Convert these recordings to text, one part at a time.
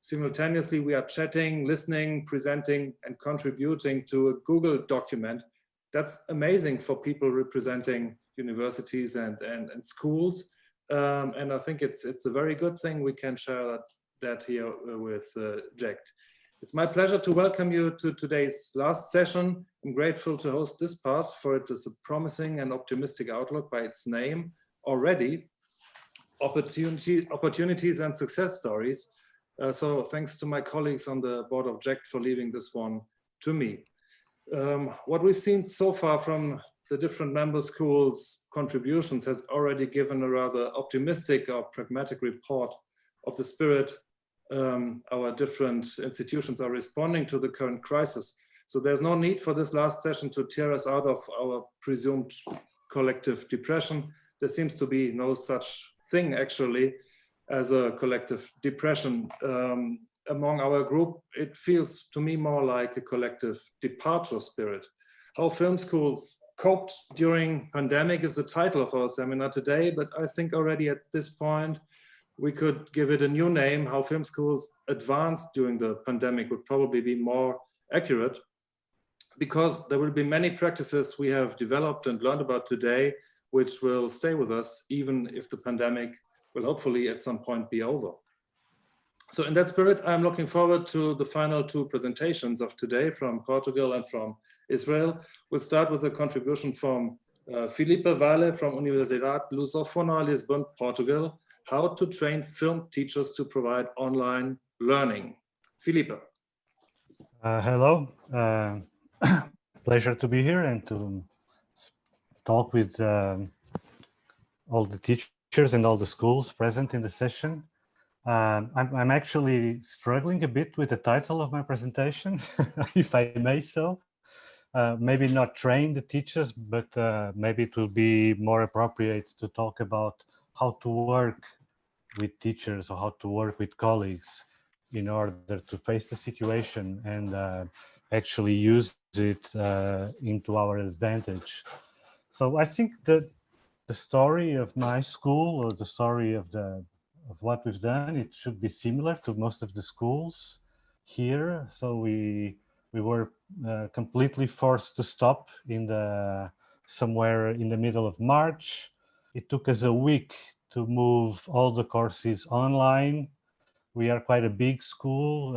Simultaneously, we are chatting, listening, presenting, and contributing to a Google document. That's amazing for people representing universities and schools. And I think it's a very good thing we can share that here with GEECT. It's my pleasure to welcome you to today's last session. I'm grateful to host this part, for it is a promising and optimistic outlook by its name already. Opportunities and success stories. So thanks to my colleagues on the board of GEECT for leaving this one to me. What we've seen so far from the different member schools' contributions has already given a rather optimistic or pragmatic report of the spirit our different institutions are responding to the current crisis. So there's no need for this last session to tear us out of our presumed collective depression. There seems to be no such thing actually as a collective depression. Among our group, it feels to me more like a collective departure spirit. How film schools coped during pandemic is the title of our seminar today, but I think already at this point, we could give it a new name. How film schools advanced during the pandemic would probably be more accurate, because there will be many practices we have developed and learned about today, which will stay with us, even if the pandemic will hopefully at some point be over. So in that spirit, I'm looking forward to the final two presentations of today from Portugal and from Israel. We'll start with a contribution from Filipe Vale from Universidade Lusófona, Lisbon, Portugal, how to train film teachers to provide online learning. Filipe. Hello, pleasure to be here and to talk with all the teachers and all the schools present in the session. I'm actually struggling a bit with the title of my presentation, if I may so. Maybe not train the teachers, but maybe it will be more appropriate to talk about how to work with teachers or how to work with colleagues in order to face the situation and actually use it into our advantage. So I think that the story of my school, or the story of what we've done, it should be similar to most of the schools here. So we were completely forced to stop somewhere in the middle of March. It took us a week to move all the courses online. We are quite a big school.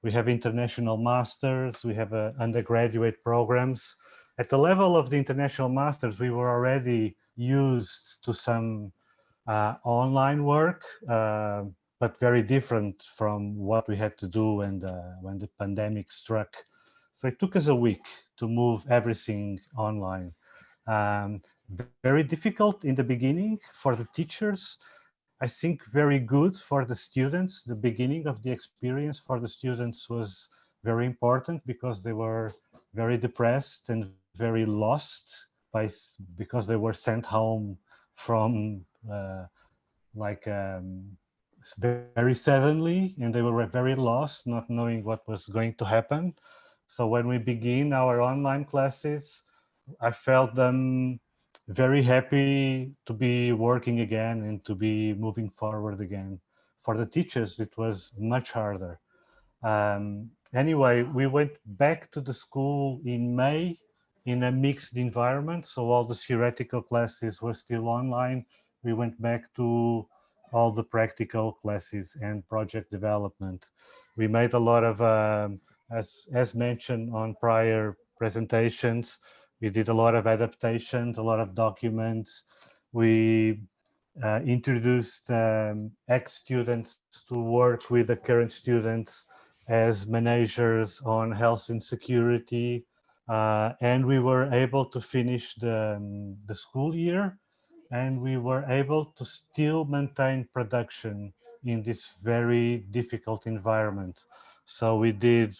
We have international masters. We have undergraduate programs. At the level of the international masters, we were already used to some online work, but very different from what we had to do when the pandemic struck. So it took us a week to move everything online. Very difficult in the beginning for the teachers. I think very good for the students. The beginning of the experience for the students was very important because they were very depressed and very lost because they were sent home from very suddenly, and they were very lost, not knowing what was going to happen. So when we begin our online classes, I felt them very happy to be working again and to be moving forward again. For the teachers, it was much harder. Anyway, we went back to the school in May in a mixed environment. So all the theoretical classes were still online. We went back to all the practical classes and project development. We made a lot of, as mentioned on prior presentations, we did a lot of adaptations, a lot of documents. We introduced ex-students to work with the current students as managers on health and security. And we were able to finish the school year, and we were able to still maintain production in this very difficult environment. So we did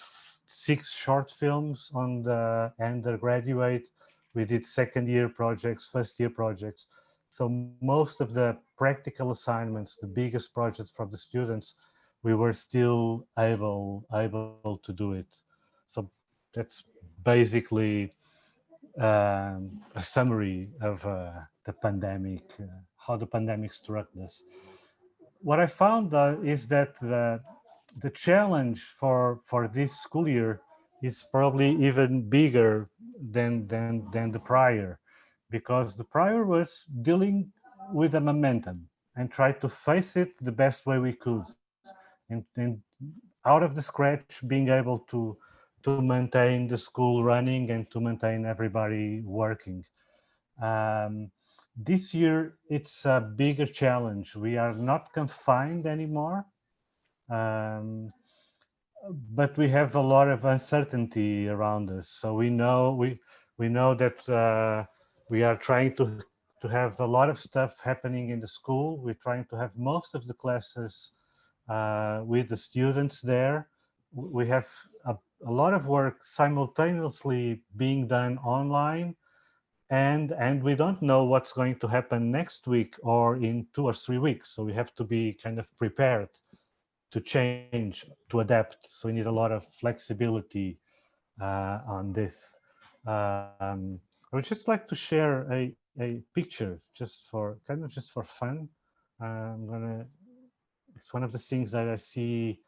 6 short films on the undergraduate. We did second year projects, first year projects. So most of the practical assignments, the biggest projects for the students, we were still able to do it. So that's basically a summary of the pandemic, how the pandemic struck us. What I found is that the challenge for this school year is probably even bigger than the prior, because the prior was dealing with the momentum and try to face it the best way we could, and out of the scratch being able to maintain the school running and to maintain everybody working. um, this year it's a bigger challenge. We are not confined anymore, um, but we have a lot of uncertainty around us. So we know that we are trying to have a lot of stuff happening in the school. We're trying to have most of the classes with the students there. We have a lot of work simultaneously being done online, and we don't know what's going to happen next week or in 2 or 3 weeks. So we have to be kind of prepared to change, to adapt. So we need a lot of flexibility on this. Um, I would just like to share a picture just for kind of just for fun. It's one of the things that I see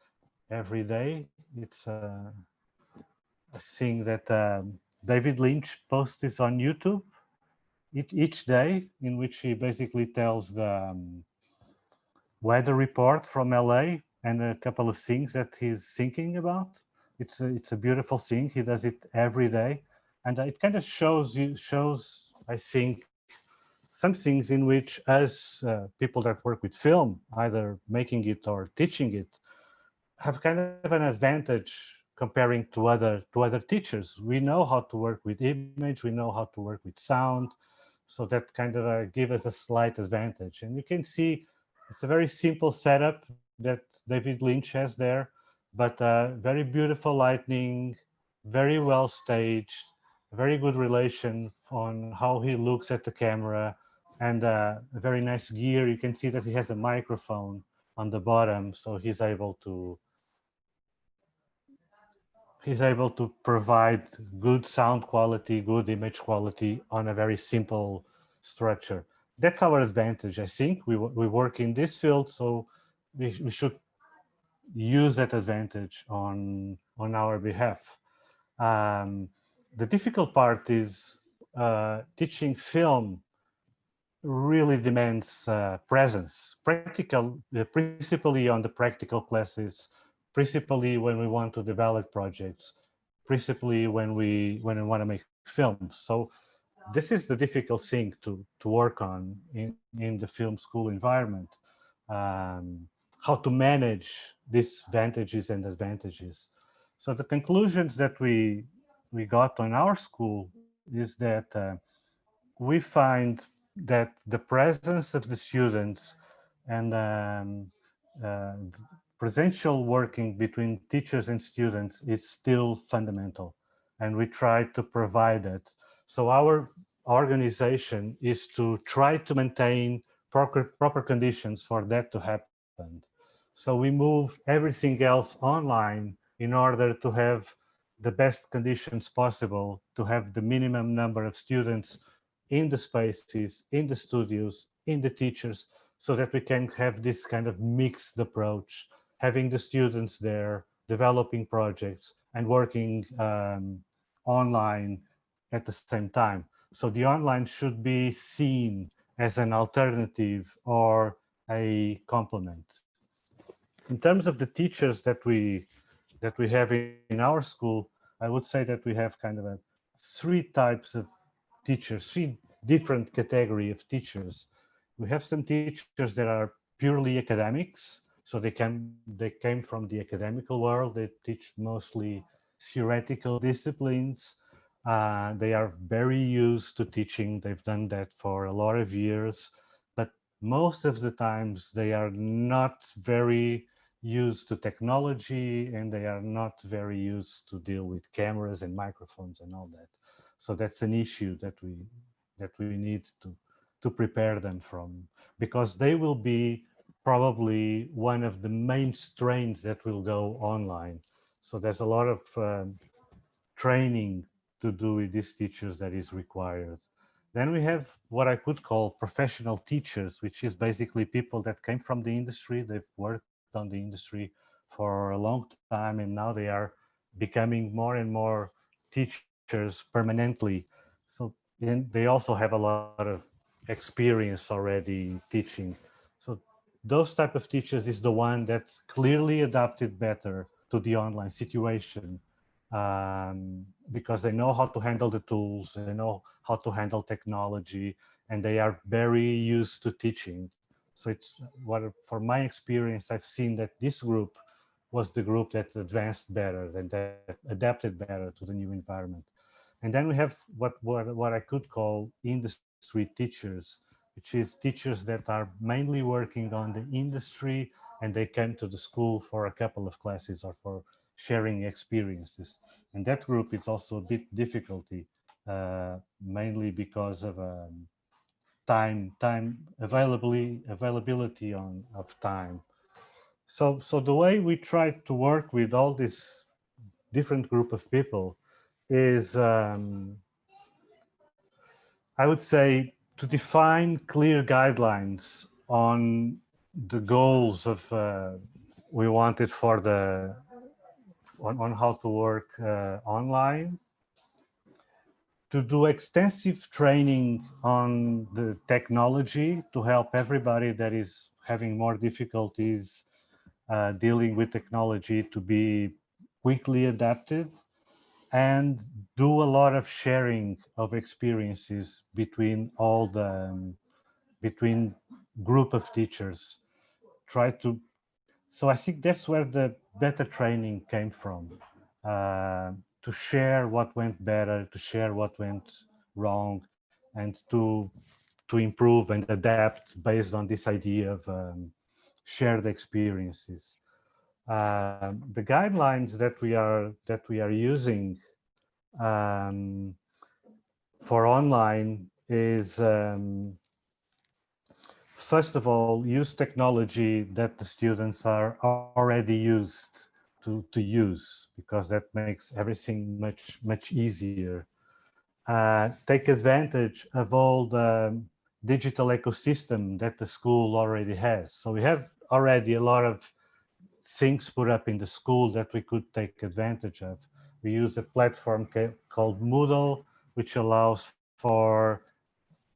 every day. It's a thing that David Lynch posts this on YouTube each day, in which he basically tells the weather report from LA and a couple of things that he's thinking about. It's a beautiful thing. He does it every day, and it kind of shows I think some things in which us people that work with film, either making it or teaching it, have kind of an advantage comparing to other teachers. We know how to work with image, we know how to work with sound, so that kind of give us a slight advantage. And you can see it's a very simple setup that David Lynch has there, but very beautiful lighting, very well staged, very good relation on how he looks at the camera, and a very nice gear. You can see that he has a microphone on the bottom, so he's able to provide good sound quality, good image quality on a very simple structure. That's our advantage, I think. We work in this field, so we should use that advantage on our behalf. Um, the difficult part is teaching film really demands presence, principally on the practical classes, principally when we want to develop projects, principally when we want to make films. So this is the difficult thing to work on in the film school environment. How to manage these advantages and advantages. So the conclusions that we got on our school is that we find that the presence of the students and presential working between teachers and students is still fundamental, and we try to provide it. So our organization is to try to maintain proper conditions for that to happen. So we move everything else online in order to have the best conditions possible, to have the minimum number of students in the spaces, in the studios, in the teachers, so that we can have this kind of mixed approach, having the students there, developing projects, and working online at the same time. So the online should be seen as an alternative or a complement. In terms of the teachers that we have in our school, I would say that we have kind of three types of teachers, three different category of teachers. We have some teachers that are purely academics, so they came from the academical world. They teach mostly theoretical disciplines. They are very used to teaching. They've done that for a lot of years, but most of the times they are not very used to technology, and they are not very used to deal with cameras and microphones and all that. So that's an issue that we need to prepare them from, because they will be probably one of the main strains that will go online. So there's a lot of training to do with these teachers that is required. Then we have what I could call professional teachers, which is basically people that came from the industry. They've worked on the industry for a long time, and now they are becoming more and more teachers permanently. So and they also have a lot of experience already teaching. So those type of teachers is the one that clearly adapted better to the online situation, because they know how to handle the tools, they know how to handle technology, and they are very used to teaching. So it's what, for my experience, I've seen that this group was the group that advanced better and that adapted better to the new environment. And then we have what I could call industry teachers, which is teachers that are mainly working on the industry, and they came to the school for a couple of classes or for sharing experiences. And that group is also a bit difficulty, mainly because of time availability of time. So the way we try to work with all this different group of people is, I would say, to define clear guidelines on the goals of we wanted for the on how to work online, to do extensive training on the technology to help everybody that is having more difficulties dealing with technology to be quickly adapted, and do a lot of sharing of experiences between all the between group of teachers. Try to, so I think that's where the better training came from, to share what went better, to share what went wrong, and to improve and adapt based on this idea of shared experiences. The guidelines that we are using um, for online is, first of all, use technology that the students are already used to use, because that makes everything much easier. Take advantage of all the digital ecosystem that the school already has. So we have already a lot of things put up in the school that we could take advantage of. We use a platform called Moodle, which allows for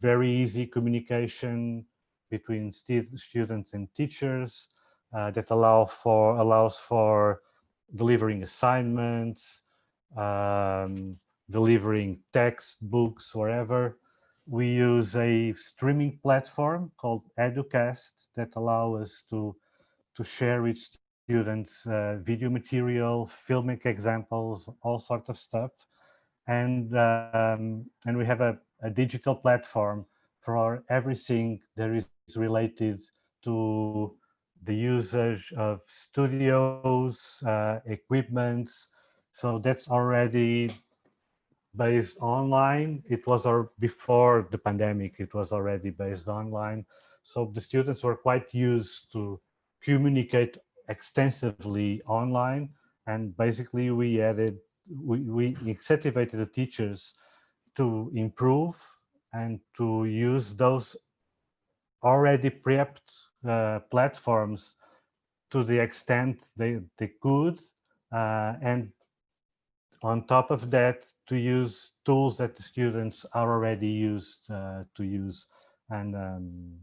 very easy communication between students and teachers, that allows for delivering assignments, um, delivering textbooks, wherever. We use a streaming platform called Educast that allow us to share with students video material, filmic examples, all sorts of stuff. And we have a digital platform for everything that is related to the usage of studios, equipments. So that's already based online. It was before the pandemic, it was already based online. So the students were quite used to communicate extensively online. And basically we incentivated the teachers to improve and to use those already prepped platforms to the extent they could, and on top of that, to use tools that the students are already used to use. And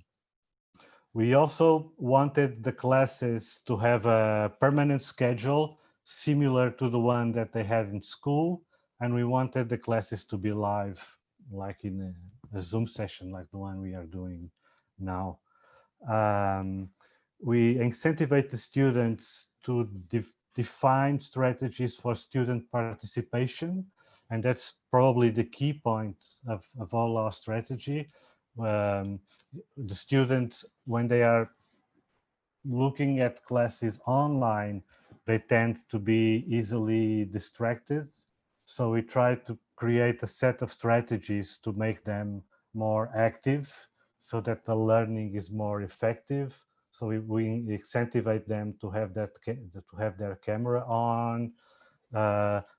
we also wanted the classes to have a permanent schedule similar to the one that they had in school. And we wanted the classes to be live, like in a Zoom session, like the one we are doing now. We incentivize the students to define strategies for student participation. And that's probably the key point of all our strategy. The students, when they are looking at classes online, they tend to be easily distracted. So we try to create a set of strategies to make them more active so that the learning is more effective. So we incentivize them to have their camera on.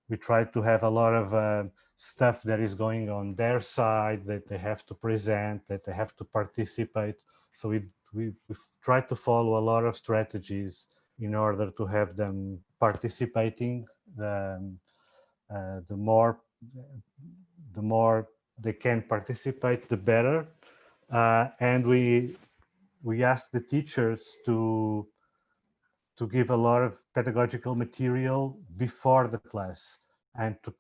We try to have a lot of stuff that is going on their side that they have to present, that they have to participate. So we try to follow a lot of strategies in order to have them participating. The more they can participate, the better. And we ask the teachers to give a lot of pedagogical material before the class, and to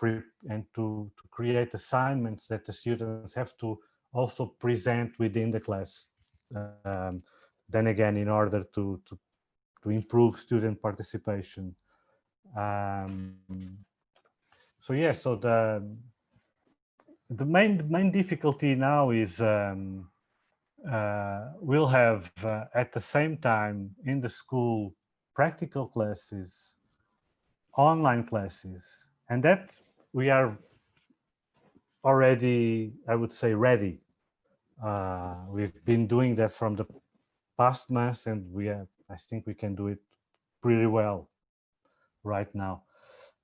create assignments that the students have to also present within the class. Then again, in order to improve student participation. So yeah, so the main difficulty now is we'll have at the same time in the school practical classes, online classes, and that we are already, I would say, ready. We've been doing that from the past months, and I think we can do it pretty well right now.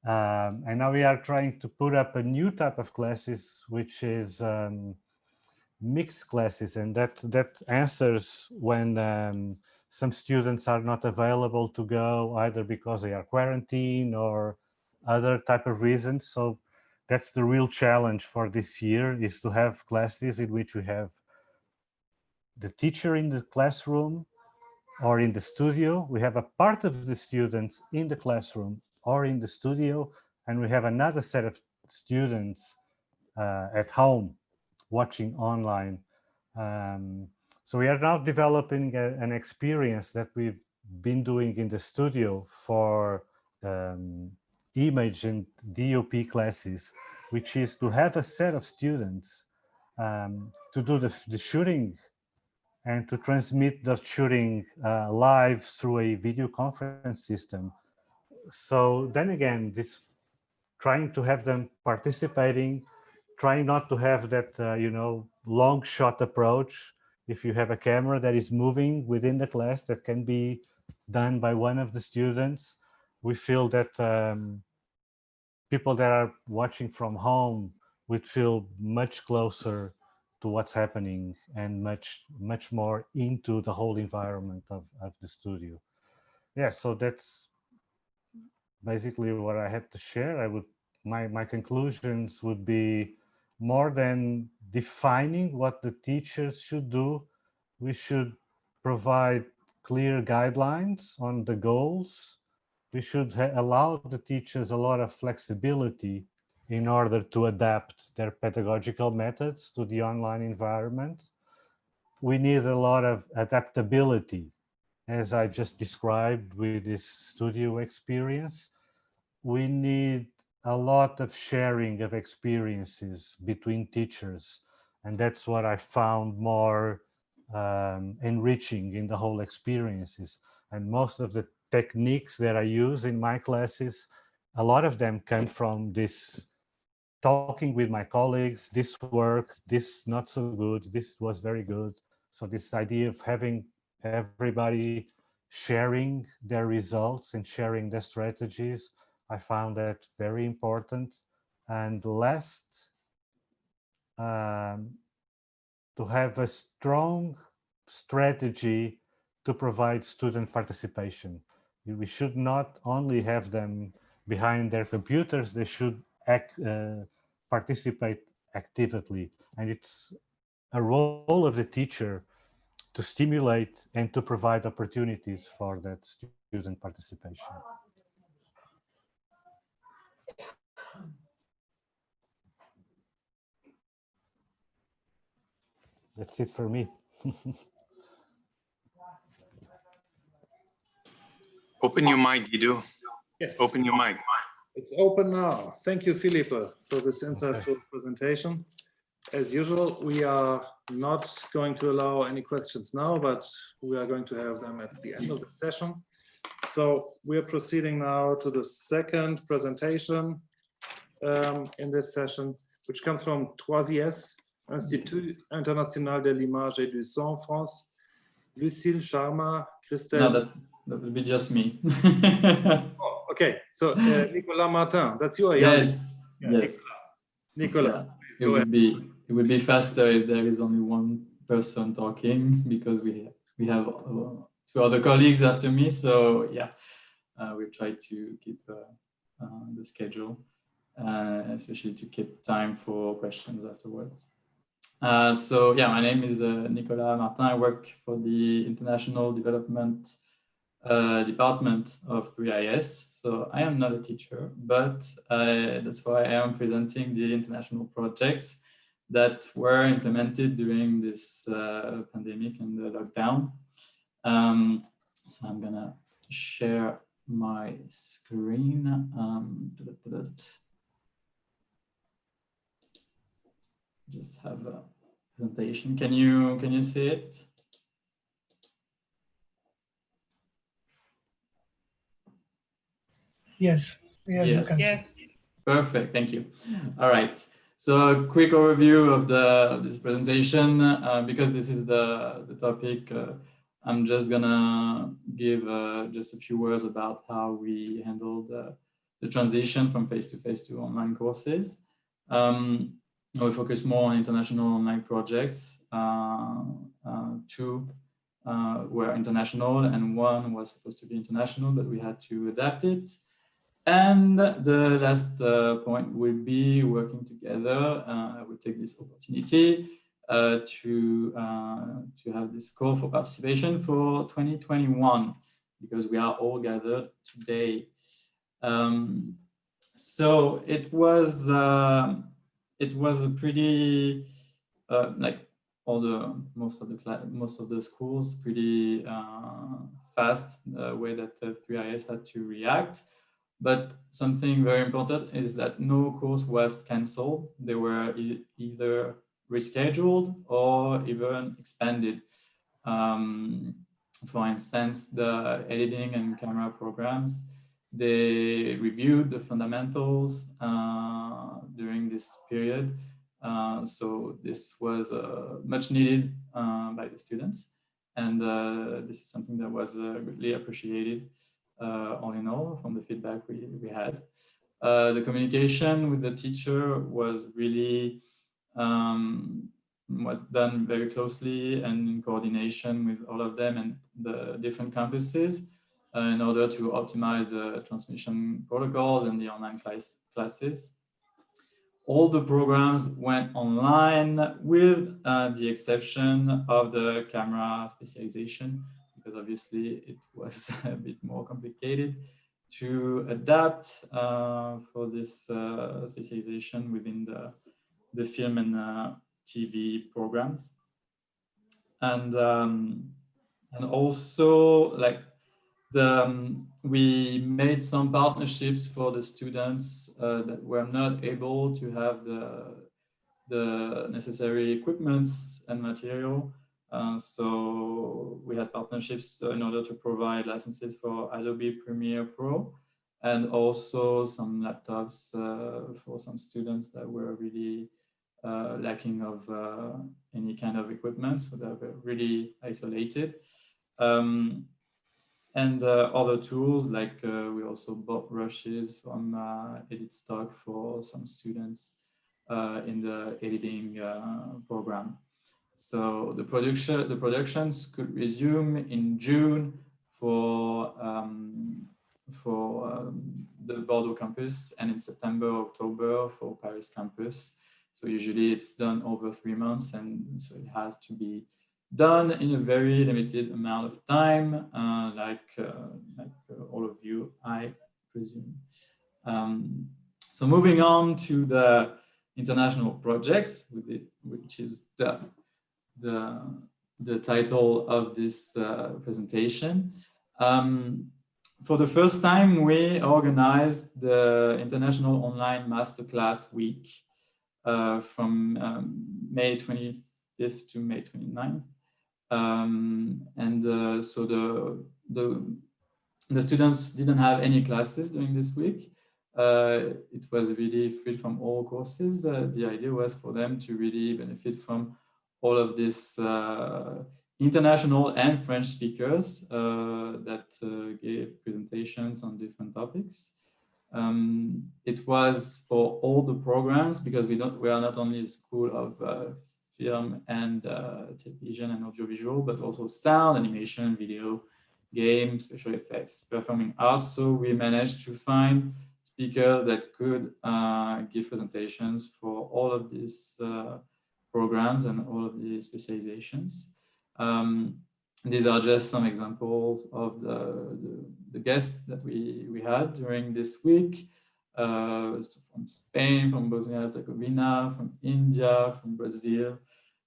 And now we are trying to put up a new type of classes, which is mixed classes, and that answers when some students are not available to go, either because they are quarantined or other type of reasons. So that's the real challenge for this year, is to have classes in which we have the teacher in the classroom or in the studio. We have a part of the students in the classroom or in the studio, and we have another set of students at home watching online. So we are now developing an experience that we've been doing in the studio for image and DOP classes, which is to have a set of students to do the shooting and to transmit the shooting live through a video conference system. So then again, it's trying to have them participating, trying not to have that, long shot approach. If you have a camera that is moving within the class, that can be done by one of the students. We feel that people that are watching from home would feel much closer to what's happening and much more into the whole environment of the studio. Yeah, so that's basically what I had to share. My conclusions would be, more than defining what the teachers should do, we should provide clear guidelines on the goals. We should allow the teachers a lot of flexibility in order to adapt their pedagogical methods to the online environment. We need a lot of adaptability, as I just described with this studio experience. We need a lot of sharing of experiences between teachers, and that's what I found more enriching in the whole experiences. And most of the techniques that I use in my classes, a lot of them come from this talking with my colleagues. This worked, this not so good, this was very good. So this idea of having everybody sharing their results and sharing their strategies, I found that very important. And last, to have a strong strategy to provide student participation. We should not only have them behind their computers, they should participate actively. And it's a role of the teacher to stimulate and to provide opportunities for that student participation. That's it for me. Open your mic, Guido. Yes. Open your mic. It's open now. Thank you, Felipe, for this insightful presentation. As usual, we are not going to allow any questions now, but we are going to have them at the end of the session. So we are proceeding now to the second presentation in this session, which comes from 3IS, Institut International de l'Image et du Son, France. Lucille, Sharma, Christelle. No, that would be just me. Oh, okay, so Nicolas Martin, that's you. Yes, yeah, yes. Nicolas, yeah. It would be faster if there is only one person talking, because we have two other colleagues after me. So yeah, we tried to keep the schedule, especially to keep time for questions afterwards. So yeah, my name is Nicolas Martin. I work for the International Development Department of 3IS. So I am not a teacher, but that's why I am presenting the international projects that were implemented during this pandemic and the lockdown. So I'm gonna share my screen. Just have a presentation. Can you see it? Yes. Yes, you can. Yes. Perfect. Thank you. All right. So a quick overview of this presentation, because this is the topic. I'm just gonna give just a few words about how we handled the transition from face-to-face to online courses. We focus more on international online projects. Two were international and one was supposed to be international, but we had to adapt it. And the last point will be working together. I will take this opportunity to have this call for participation for 2021, because we are all gathered today. So it was a pretty like most of the schools pretty fast way that 3IS had to react. But something very important is that no course was canceled. They were either rescheduled or even expanded. For instance, the editing and camera programs, they reviewed the fundamentals during this period. So this was much needed by the students. And this is something that was greatly appreciated. All in all, from the feedback we had. The communication with the teacher was really was done very clasely and in coordination with all of them and the different campuses in order to optimize the transmission protocols and the online classes. All the programs went online with the exception of the camera specialization, because obviously it was a bit more complicated to adapt for this specialization within the film and TV programs. And also like we made some partnerships for the students that were not able to have the necessary equipments and material. So we had partnerships in order to provide licenses for Adobe Premiere Pro and also some laptops for some students that were really lacking of any kind of equipment, so they were really isolated. And other tools, like we also bought brushes from Edit Stock for some students in the editing program. So the productions could resume in June for the Bordeaux campus, and in September, October for Paris campus. So usually it's done over 3 months, and so it has to be done in a very limited amount of time, like all of you, I presume. So moving on to the international projects, which is the title of this presentation. For the first time, we organized the International Online Masterclass Week from May 25th to May 29th. So the students didn't have any classes during this week. It was really free from all courses. The idea was for them to really benefit from all of this international and French speakers that gave presentations on different topics. It was for all the programs, because we are not only a school of film and television and audiovisual, but also sound, animation, video, game, special effects, performing arts. So we managed to find speakers that could give presentations for all of these programs and all of the specializations. These are just some examples of the guests that we had during this week. So from Spain, from Bosnia and Herzegovina, from India, from Brazil,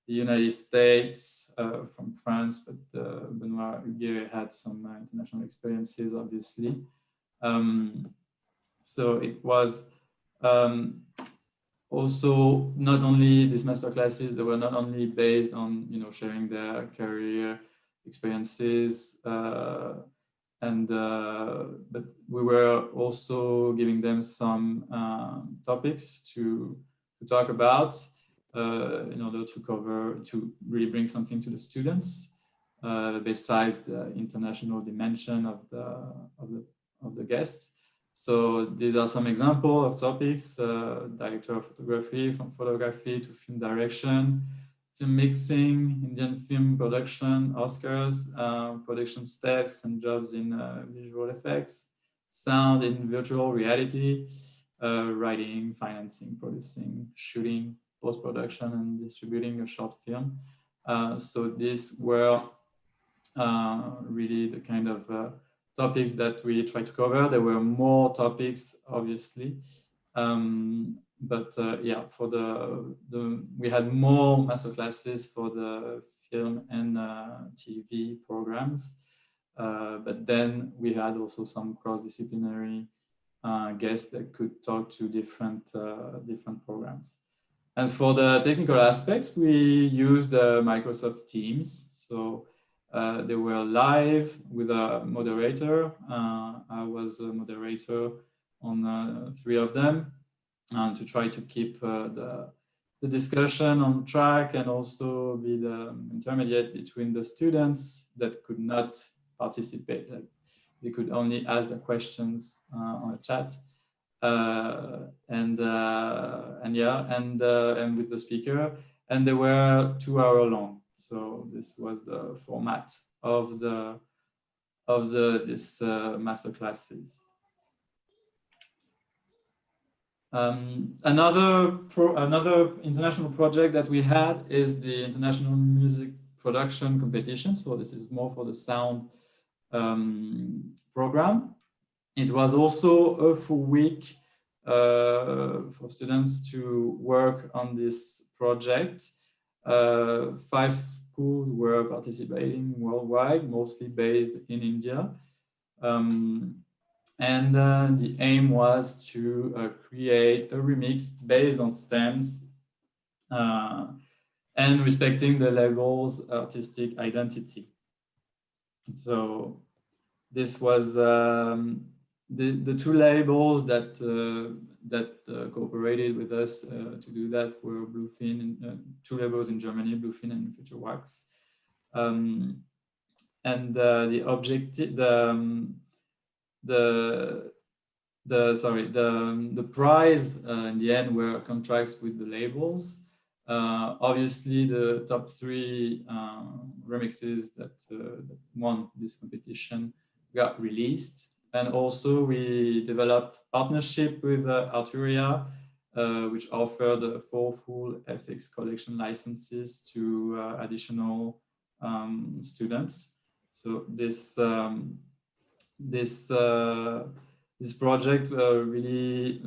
the United States, from France, but Benoit Huguet had some international experiences, obviously. So it was also not only these master classes, they were not only based on sharing their career experiences, but we were also giving them some topics to talk about in order to really bring something to the students besides the international dimension of the guests. So these are some examples of topics: director of photography, from photography to film direction, film mixing, Indian film production, Oscars, production steps and jobs in visual effects, sound in virtual reality, writing, financing, producing, shooting, post-production, and distributing a short film. So these were really the kind of topics that we tried to cover. There were more topics, obviously. But yeah, for we had more master classes for the film and TV programs. But then we had also some cross-disciplinary guests that could talk to different programs. And for the technical aspects, we used Microsoft Teams. So they were live with a moderator. I was a moderator on 3 of them, to try to keep the discussion on track and also be the intermediate between the students that could not participate. They could only ask the questions on a chat, and with the speaker. And they were 2 hours long. So this was the format of this master classes. Another international project that we had is the International Music Production Competition. So this is more for the sound program. It was also a full week for students to work on this project. 5 schools were participating worldwide, mostly based in India. And the aim was to create a remix based on stems and respecting the label's artistic identity. So this was the 2 labels that cooperated with us to do that were Bluefin, 2 labels in Germany, Bluefin and Future Wax. And the objective, the prize in the end were contracts with the labels. Obviously, the top 3 remixes that won this competition got released. And also we developed partnership with Arturia, which offered 4 full FX collection licenses to additional students. So this project really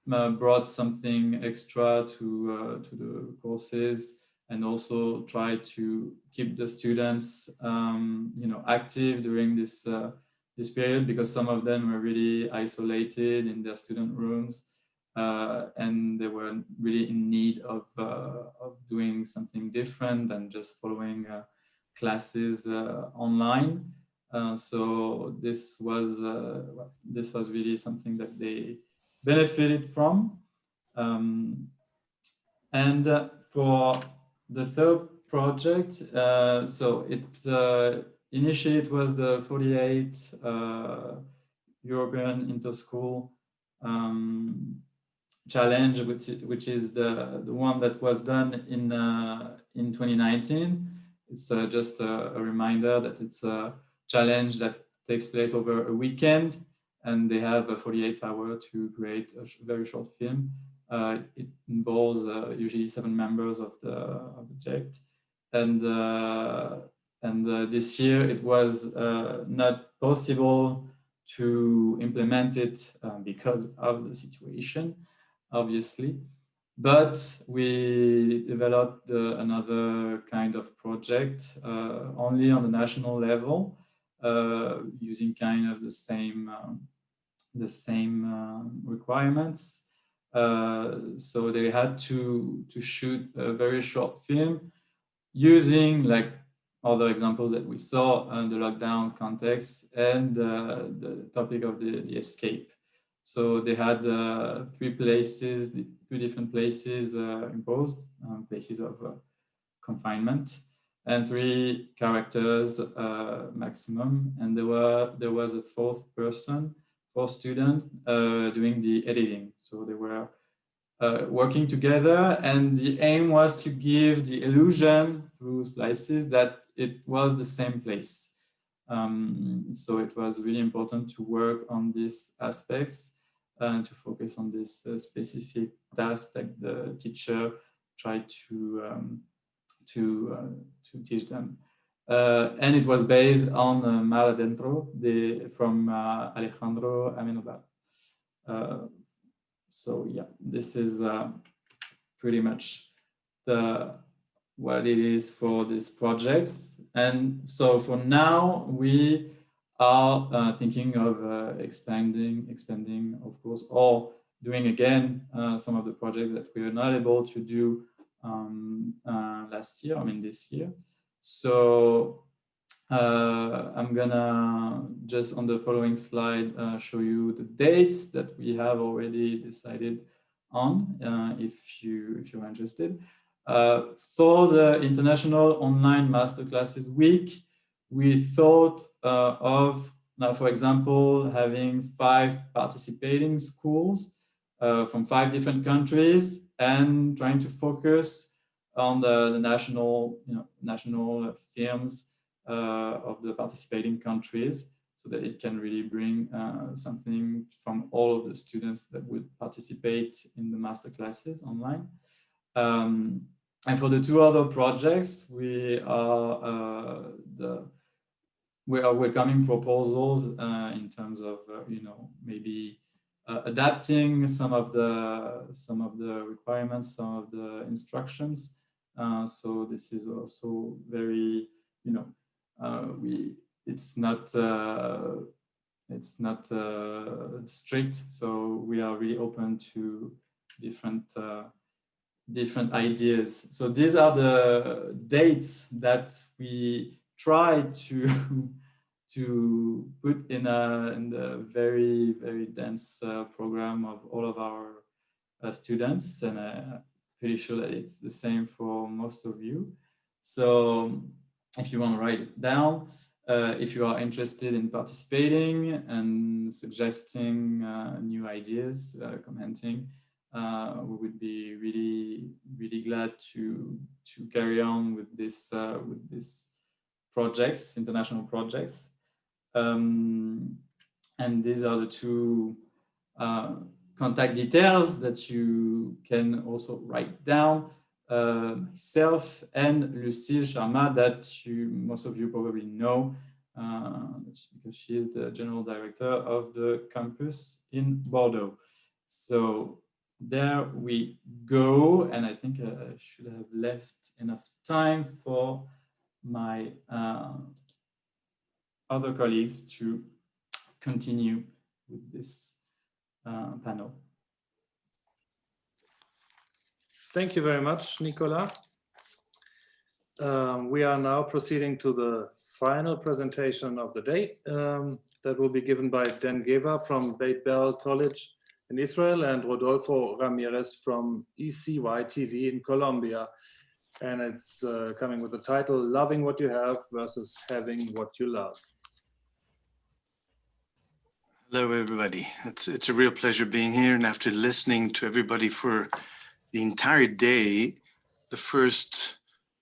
brought something extra to the courses, and also try to keep the students active during this period, because some of them were really isolated in their student rooms, and they were really in need of doing something different than just following classes online. So this was really something that they benefited from. And for the 3rd project, so initially it was the 48 European Interschool challenge, which is the one that was done in 2019. It's just a reminder that it's challenge that takes place over a weekend, and they have a 48 hours to create a very short film. It involves usually 7 members of the GEECT, and this year it was not possible to implement it because of the situation, obviously. But we developed another kind of project only on the national level, using kind of the same requirements. So they had to shoot a very short film using like other examples that we saw in the lockdown context and the topic of the escape. So they had 3 different places imposed, places of confinement, and 3 characters maximum. And there was a 4th person, 4th student doing the editing. So they were working together, and the aim was to give the illusion through splices that it was the same place. So it was really important to work on these aspects and to focus on this specific task that the teacher tried to teach them. And it was based on Mar Adentro from Alejandro Amenábar. So yeah, this is pretty much what it is for these projects. And so for now, we are thinking of expanding, of course, or doing again some of the projects that we were not able to do last year, this year. So I'm gonna just on the following slide show you the dates that we have already decided on, if you're interested. For the International Online Masterclasses Week, we thought of, now, for example, having 5 participating schools from 5 different countries and trying to focus on the national films of the participating countries, so that it can really bring something from all of the students that would participate in the masterclasses online. And for the 2 other projects, we are welcoming proposals in terms of maybe adapting some of the requirements, some of the instructions. So this is also very it's not strict, so we are really open to different ideas. So these are the dates that we try to put in the very, very dense program of all of our students, and I'm pretty sure that it's the same for most of you. So if you want to write it down, if you are interested in participating and suggesting new ideas, commenting, we would be really, really glad to carry on with this projects, international projects. And these are the 2 contact details that you can also write down. Myself and Lucille Sharma, that most of you probably know, because she is the general director of the campus in Bordeaux. So there we go, and I think I should have left enough time for my other colleagues to continue with this panel. Thank you very much, Nicolas. We are now proceeding to the final presentation of the day that will be given by Dan Geva from Beit Bell College in Israel and Rodolfo Ramirez from ECY TV in Colombia. And it's coming with the title, Loving What You Have versus Having What You Love. Hello, everybody. It's a real pleasure being here. And after listening to everybody for the entire day, the first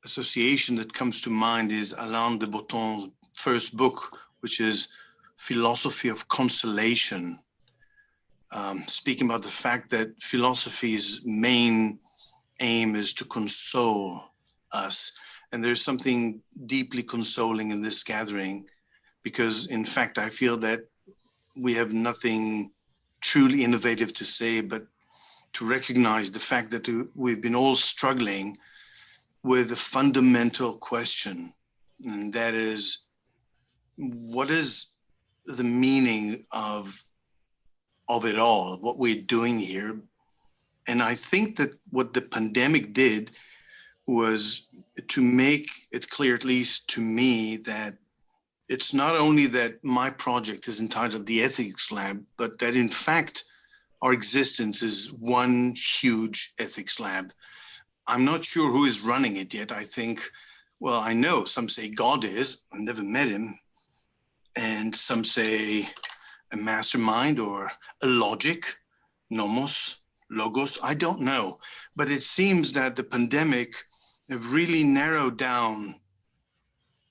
association that comes to mind is Alain de Botton's first book, which is philosophy of consolation. Speaking about the fact that philosophy's main aim is to console us. And there's something deeply consoling in this gathering, because in fact, I feel that we have nothing truly innovative to say, but to recognize the fact that we've been all struggling with a fundamental question, and that is, what is the meaning of it all, what we're doing here? And I think that what the pandemic did was to make it clear, at least to me, that it's not only that my project is entitled the Ethics Lab, but that in fact, our existence is one huge ethics lab. I'm not sure who is running it yet. I think, well, I know some say God is, I've never met him. And some say a mastermind or a logic, nomos, logos, I don't know. But it seems that the pandemic have really narrowed down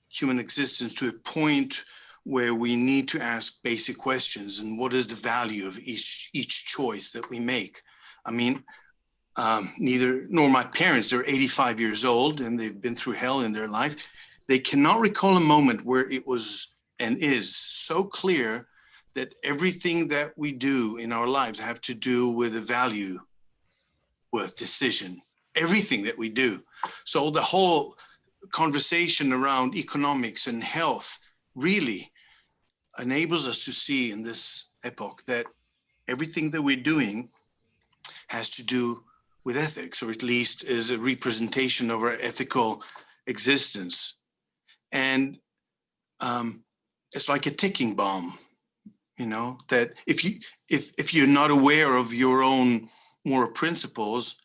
human existence to a point where we need to ask basic questions. And what is the value of each choice that we make? I mean, neither nor my parents, they're 85 years old and they've been through hell in their life. They cannot recall a moment where it was and is so clear that everything that we do in our lives have to do with a value, with decision, everything that we do. So the whole conversation around economics and health really enables us to see in this epoch that everything that we're doing has to do with ethics, or at least is a representation of our ethical existence. And it's like a ticking bomb, you know, that if you're not aware of your own moral principles,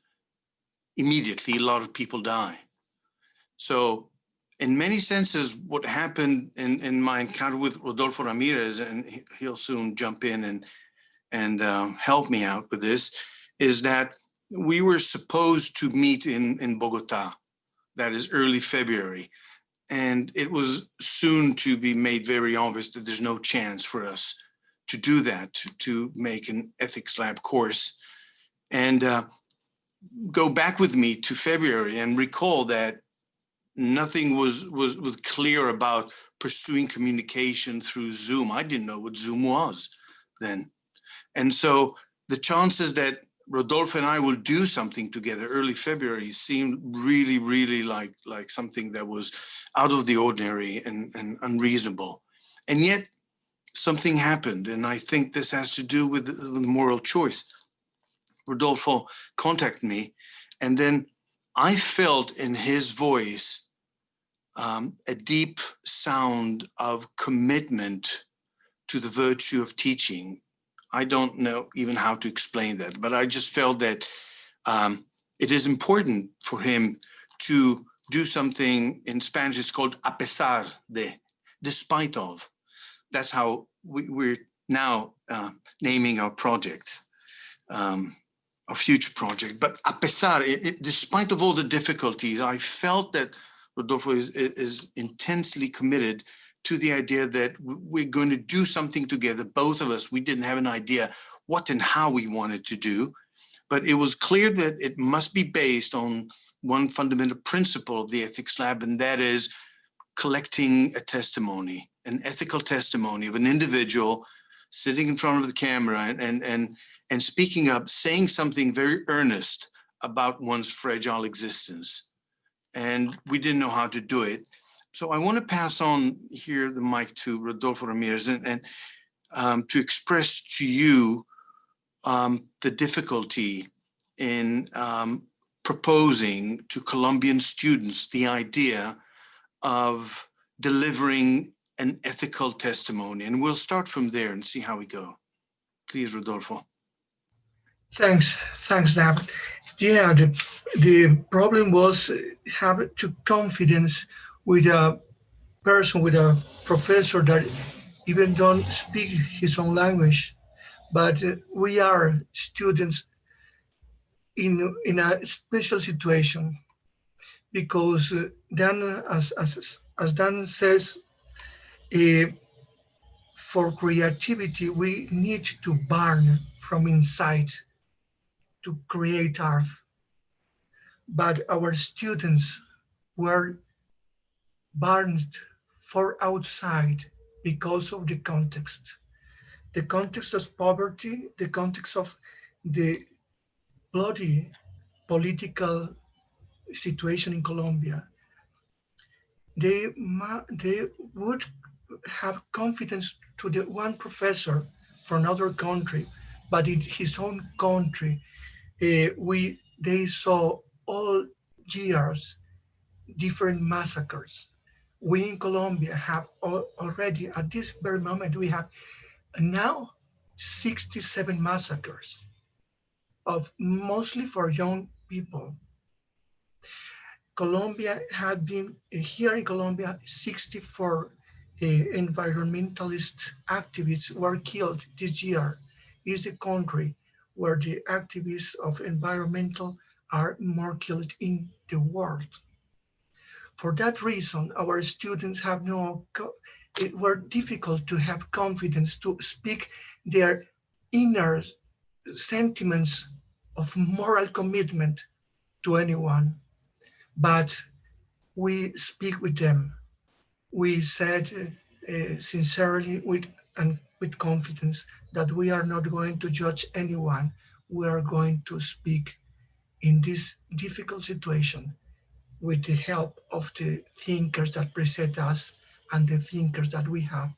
immediately a lot of people die. So in many senses, what happened in my encounter with Rodolfo Ramirez, and he'll soon jump in and help me out with this, is that we were supposed to meet in Bogota, that is early February. And it was soon to be made very obvious that there's no chance for us to do that, to make an ethics lab course. And go back with me to February and recall that nothing was clear about pursuing communication through Zoom. I didn't know what Zoom was then. And so the chances that Rodolfo and I will do something together early February seemed really, really like something that was out of the ordinary and unreasonable. And yet something happened. And I think this has to do with the moral choice. Rodolfo contacted me, and then I felt in his voice a deep sound of commitment to the virtue of teaching. I don't know even how to explain that, but I just felt that it is important for him to do something. In Spanish, it's called a pesar de, despite of. That's how we're now naming our project, our future project. But a pesar, despite of all the difficulties, I felt that Rodolfo is intensely committed to the idea that we're going to do something together, both of us. We didn't have an idea what and how we wanted to do, but it was clear that it must be based on one fundamental principle of the Ethics Lab, and that is collecting a testimony, an ethical testimony of an individual sitting in front of the camera and speaking up, saying something very earnest about one's fragile existence. And we didn't know how to do it. So I want to pass on here the mic to Rodolfo Ramirez and to express to you the difficulty in proposing to Colombian students the idea of delivering an ethical testimony. And we'll start from there and see how we go. Please, Rodolfo. Thanks, Nab. Yeah, the problem was have to confidence with a person, with a professor that even don't speak his own language, but we are students in a special situation because Dan, as Dan says, for creativity, we need to burn from inside to create art. But our students were burned for outside because of the context. The context of poverty, the context of the bloody political situation in Colombia. They would have confidence to the one professor from another country, but in his own country, they saw all years different massacres. We in Colombia have already, at this very moment, we have now 67 massacres of mostly for young people. Colombia had been, here in Colombia, 64 environmentalist activists were killed this year. Is the country where the activists of environmental are more killed in the world. For that reason, our students have it were difficult to have confidence to speak their inner sentiments of moral commitment to anyone. But we speak with them. We said sincerely with confidence that we are not going to judge anyone. We are going to speak in this difficult situation with the help of the thinkers that precede us and the thinkers that we have.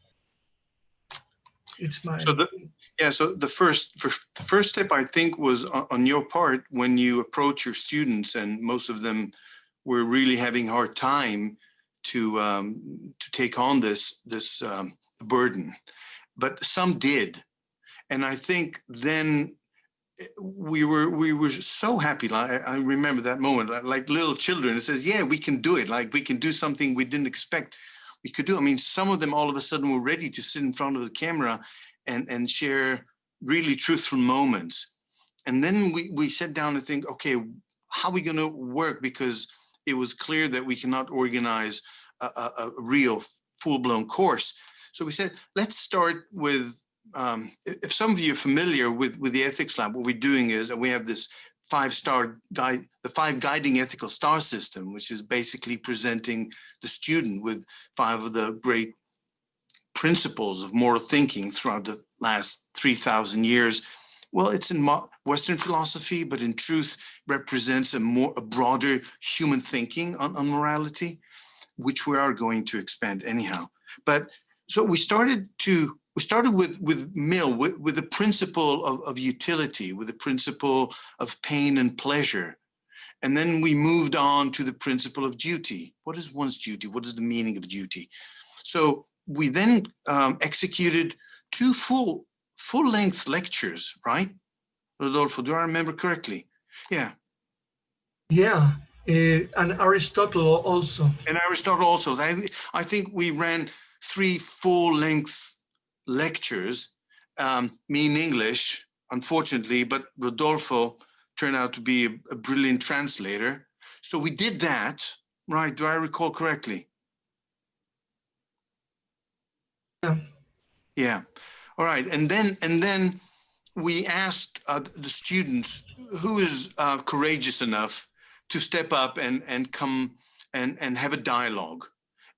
It's my... So the first step, I think, was on your part when you approach your students, and most of them were really having a hard time to take on this burden, but some did, and I think then we were so happy. I remember that moment, like little children. It says, "Yeah, we can do it. Like we can do something we didn't expect we could do." I mean, some of them all of a sudden were ready to sit in front of the camera and share really truthful moments. And then we sat down and think, okay, how are we going to work? Because it was clear that we cannot organize a real full-blown course. So we said, let's start with, if some of you are familiar with the ethics lab, what we're doing is that we have this 5-star guide, the 5 guiding ethical star system, which is basically presenting the student with 5 of the great principles of moral thinking throughout the last 3,000 years. Well, it's in Western philosophy, but in truth represents a broader human thinking on morality, which we are going to expand anyhow. But so we started with Mill, with the principle of utility, with the principle of pain and pleasure. And then we moved on to the principle of duty. What is one's duty? What is the meaning of duty? So we then executed 2 full-length lectures, right? Rodolfo, do I remember correctly? Yeah. Yeah, and Aristotle also. And Aristotle also. I think we ran 3 full-length lectures, me in English, unfortunately, but Rodolfo turned out to be a brilliant translator. So we did that, right? Do I recall correctly? Yeah. Yeah. All right. And then we asked the students who is courageous enough to step up and come and have a dialogue.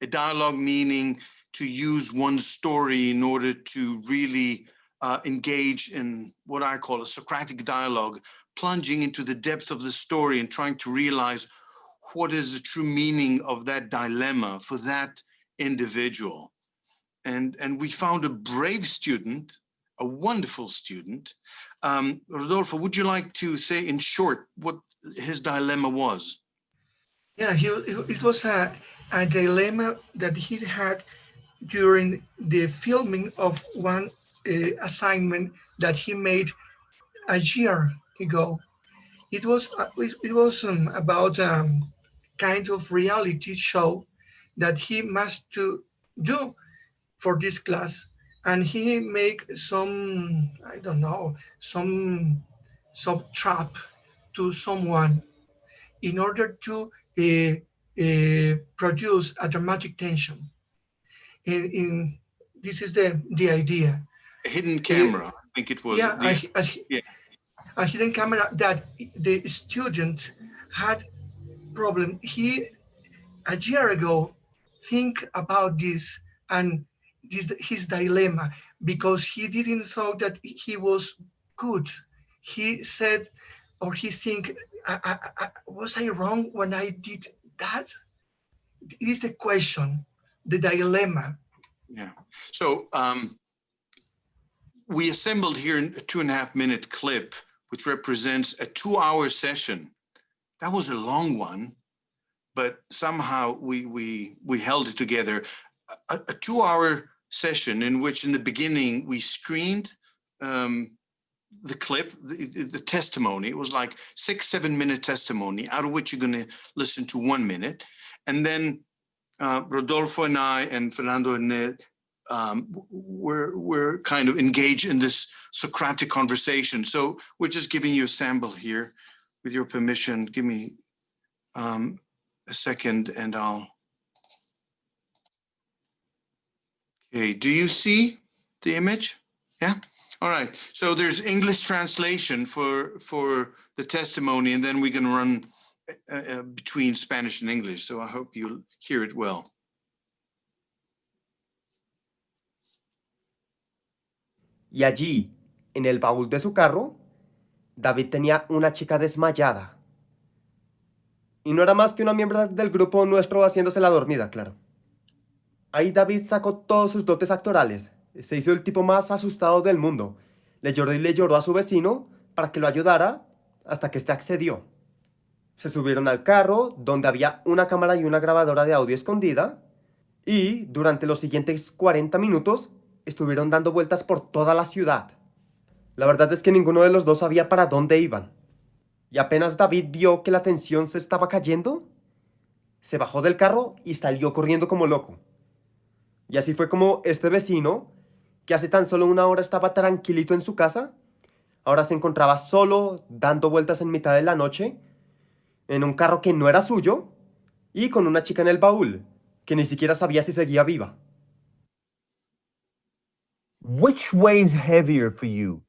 A dialogue meaning to use one's story in order to really engage in what I call a Socratic dialogue, plunging into the depth of the story and trying to realize what is the true meaning of that dilemma for that individual. And we found a brave student, a wonderful student. Rodolfo, would you like to say in short what his dilemma was? Yeah, it was a dilemma that he had during the filming of one assignment that he made a year ago. It was about kind of reality show that he must to do for this class, and he make some, I don't know, some trap to someone in order to produce a dramatic tension. In this is the idea. A hidden camera, I think it was. Yeah, a hidden camera that the student had problem. He a year ago think about this and his dilemma, because he didn't thought that he was good. He said, or he think, was I wrong when I did that? It is the question, the dilemma. Yeah. So we assembled here a 2.5-minute clip, which represents a 2-hour session. That was a long one, but somehow we held it together. A 2-hour session in which, in the beginning, we screened the clip, the testimony. It was like 6-7 minute testimony, out of which you're going to listen to 1 minute, and then Rodolfo and I and Fernando and Ned we're kind of engaged in this Socratic conversation. So we're just giving you a sample here. With your permission, give me a second and I'll. Okay, do you see the image? Yeah. All right. So there's English translation for the testimony, and then we can run between Spanish and English. So I hope you'll hear it well. Y allí, en el baúl de su carro, David tenía una chica desmayada. Y no era más que una miembro del grupo nuestro haciéndose la dormida, claro. Ahí David sacó todos sus dotes actorales. Se hizo el tipo más asustado del mundo. Le lloró y le lloró a su vecino para que lo ayudara hasta que éste accedió. Se subieron al carro, donde había una cámara y una grabadora de audio escondida, y durante los siguientes 40 minutos estuvieron dando vueltas por toda la ciudad. La verdad es que ninguno de los dos sabía para dónde iban. Y apenas David vio que la tensión se estaba cayendo, se bajó del carro y salió corriendo como loco. Y así fue como este vecino, que hace tan solo 1 hora estaba tranquilito en su casa, ahora se encontraba solo dando vueltas en mitad de la noche, en un carro que no era suyo, y con una chica en el baúl, que ni siquiera sabía si seguía viva. Which weighs heavier for you?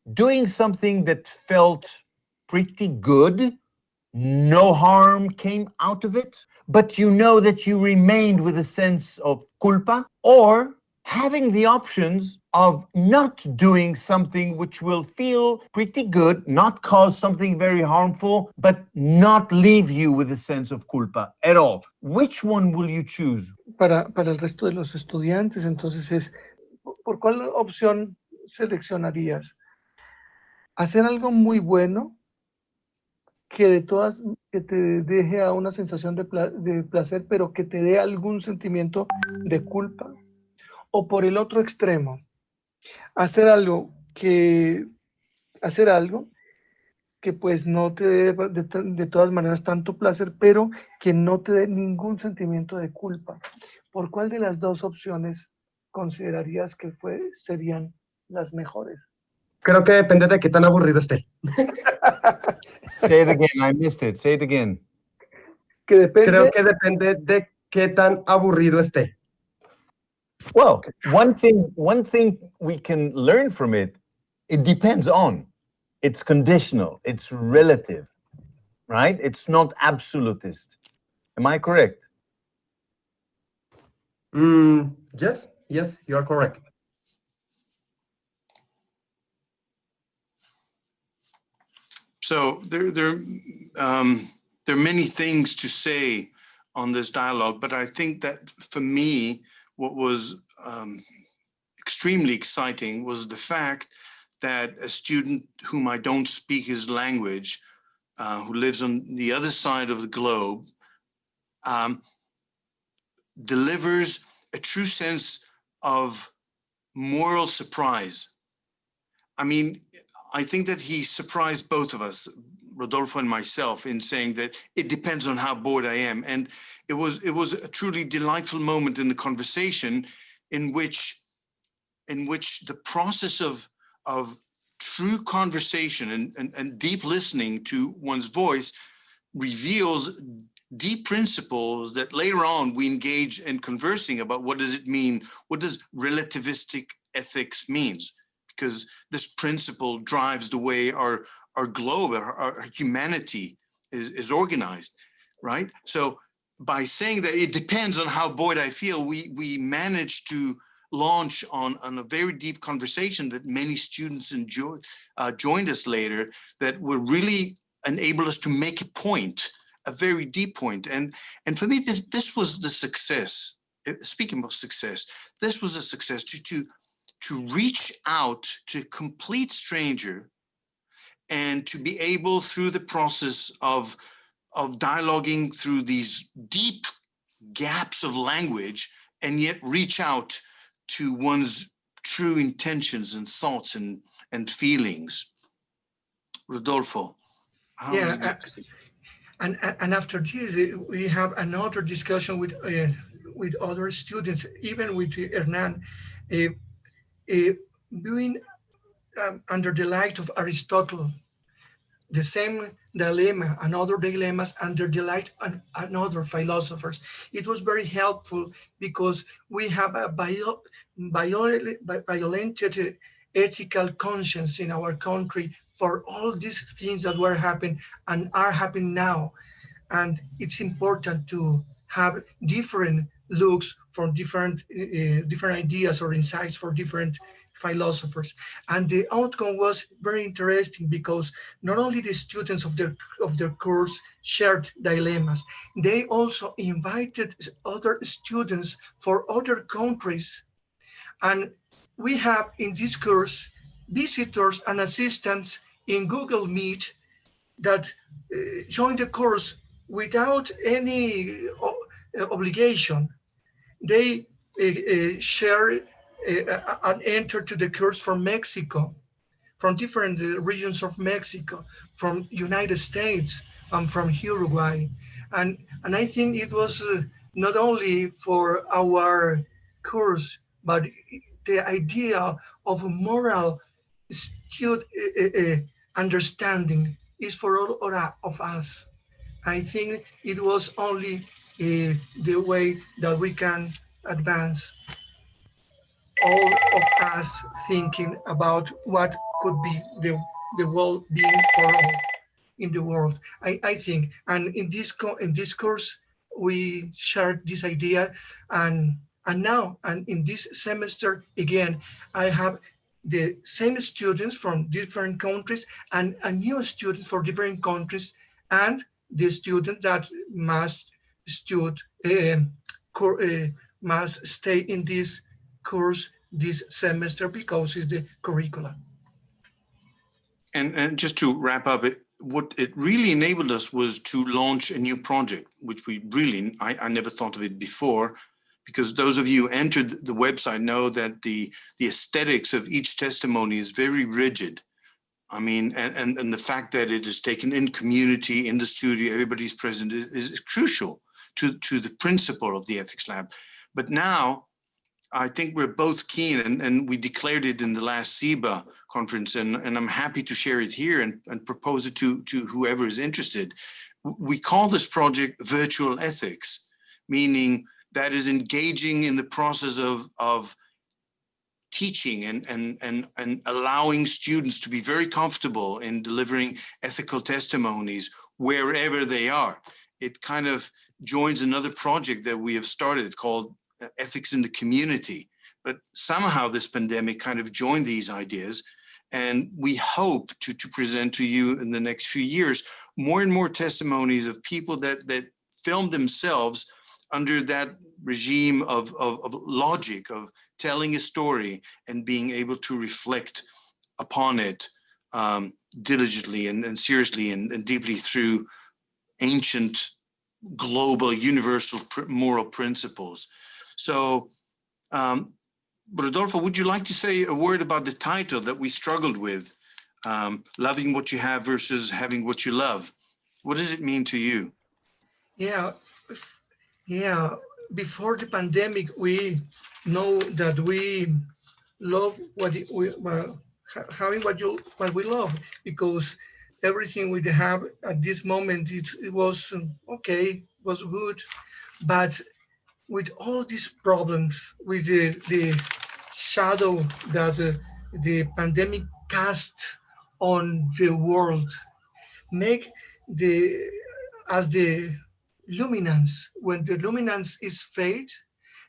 Doing something that felt pretty good, no harm came out of it, but you know that you remained with a sense of culpa, or having the options of not doing something which will feel pretty good, not cause something very harmful, but not leave you with a sense of culpa at all. Which one will you choose? Para el resto de los estudiantes, entonces es, ¿por cuál opción seleccionarías? Hacer algo muy bueno que te deje a una sensación de placer, pero que te dé algún sentimiento de culpa. O por el otro extremo, hacer algo que pues no te dé de todas maneras tanto placer, pero que no te dé ningún sentimiento de culpa. ¿Por cuál de las dos opciones considerarías que serían las mejores? Creo que depende de qué tan aburrido esté. Say it again, I missed it. Say it again. Creo que depende de qué tan aburrido esté. Well, one thing we can learn from it depends on. It's conditional, it's relative, right? It's not absolutist. Am I correct? Yes, you are correct. So there are many things to say on this dialogue, but I think that for me, what was extremely exciting was the fact that a student whom I don't speak his language, who lives on the other side of the globe, delivers a true sense of moral surprise. I mean, I think that he surprised both of us, Rodolfo and myself, in saying that it depends on how bored I am. And it was a truly delightful moment in the conversation in which the process of true conversation and deep listening to one's voice reveals deep principles that later on we engage in conversing about what does it mean, what does relativistic ethics means, because this principle drives the way our globe, our humanity is organized, right? So by saying that it depends on how buoyed I feel, we managed to launch on a very deep conversation that many students joined us later, that were really enabled us to make a point, a very deep point. And for me, this was the success. Speaking of success, this was a success to reach out to a complete stranger and to be able, through the process of dialoguing through these deep gaps of language, and yet reach out to one's true intentions and thoughts and feelings. Rodolfo. Yeah, and after this, we have another discussion with other students, even with Hernan, doing under the light of Aristotle, the same dilemma and other dilemmas under the light and other philosophers. It was very helpful because we have a violated ethical conscience in our country for all these things that were happening and are happening now. And it's important to have different looks from different ideas or insights for different philosophers. And the outcome was very interesting because not only the students of their course shared dilemmas, they also invited other students for other countries. And we have in this course visitors and assistants in Google Meet that join the course without any obligation. They share and enter to the course from Mexico, from different regions of Mexico, from United States, and from Uruguay. And I think it was not only for our course, but the idea of moral understanding is for all of us. I think it was only the way that we can advance, all of us thinking about what could be the well-being for all in the world. I think, and in this course, we shared this idea, and now, and in this semester, again, I have the same students from different countries and new students for different countries, and the student that must must stay in this course this semester because it's the curriculum. And just to wrap up, what it really enabled us was to launch a new project, which we really, I never thought of it before, because those of you who entered the website know that the aesthetics of each testimony is very rigid. I mean, and the fact that it is taken in community, in the studio, everybody's present is crucial to the principle of the Ethics Lab. But now, I think we're both keen, and we declared it in the last CEBA conference, and I'm happy to share it here and propose it to whoever is interested. We call this project virtual ethics, meaning that is engaging in the process of teaching and allowing students to be very comfortable in delivering ethical testimonies wherever they are. It kind of joins another project that we have started called Ethics in the Community. But somehow this pandemic kind of joined these ideas, and we hope to present to you in the next few years more and more testimonies of people that film themselves under that regime of logic, of telling a story and being able to reflect upon it diligently and seriously and deeply through ancient, global, universal moral principles. So, Rodolfo, would you like to say a word about the title that we struggled with, loving what you have versus having what you love? What does it mean to you? Yeah. Before the pandemic, we know that we love having what we love, because everything we have at this moment, it was okay. was good, but with all these problems, with the shadow that the pandemic cast on the world, make the as the luminance, when the luminance is fade,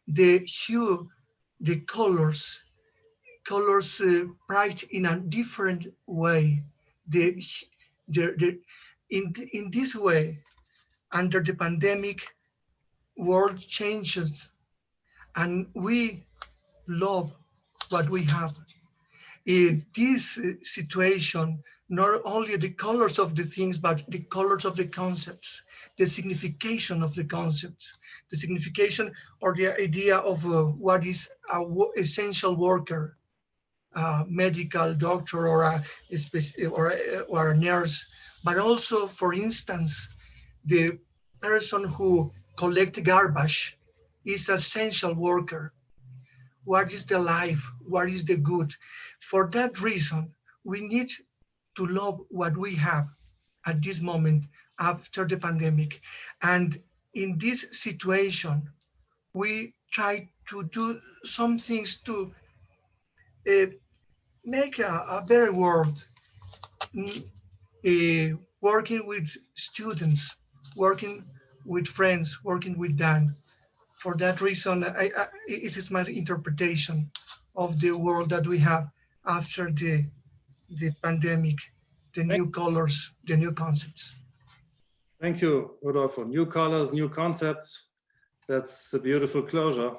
the hue, the colors bright in a different way. The, in this way, under the pandemic, world changes, and we love what we have. In this situation, not only the colors of the things, but the colors of the concepts, the signification of the concepts, the signification or the idea of what is essential worker, a medical doctor or or a nurse, but also, for instance, the person who collect garbage is essential worker. What is the life? What is the good? For that reason, we need to love what we have at this moment after the pandemic. And in this situation, we try to do some things to uh, make a better world, working with students, working with friends, working with Dan. For that reason, it is my interpretation of the world that we have after the pandemic, the new colors, the new concepts. Thank you, Rodolfo. New colors, new concepts. That's a beautiful closure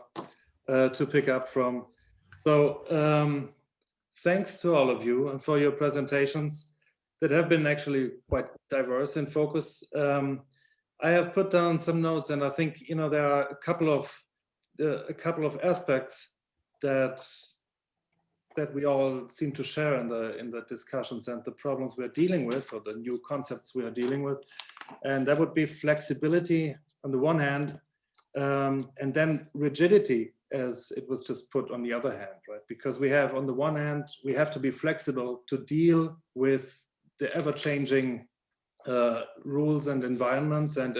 to pick up from. So thanks to all of you and for your presentations that have been actually quite diverse in focus. I have put down some notes, and I think there are a couple of aspects that we all seem to share in the discussions and the problems we're dealing with, or the new concepts we are dealing with. And that would be flexibility on the one hand, and then rigidity, as it was just put, on the other hand, right? Because we have, on the one hand, we have to be flexible to deal with the ever-changing rules and environments and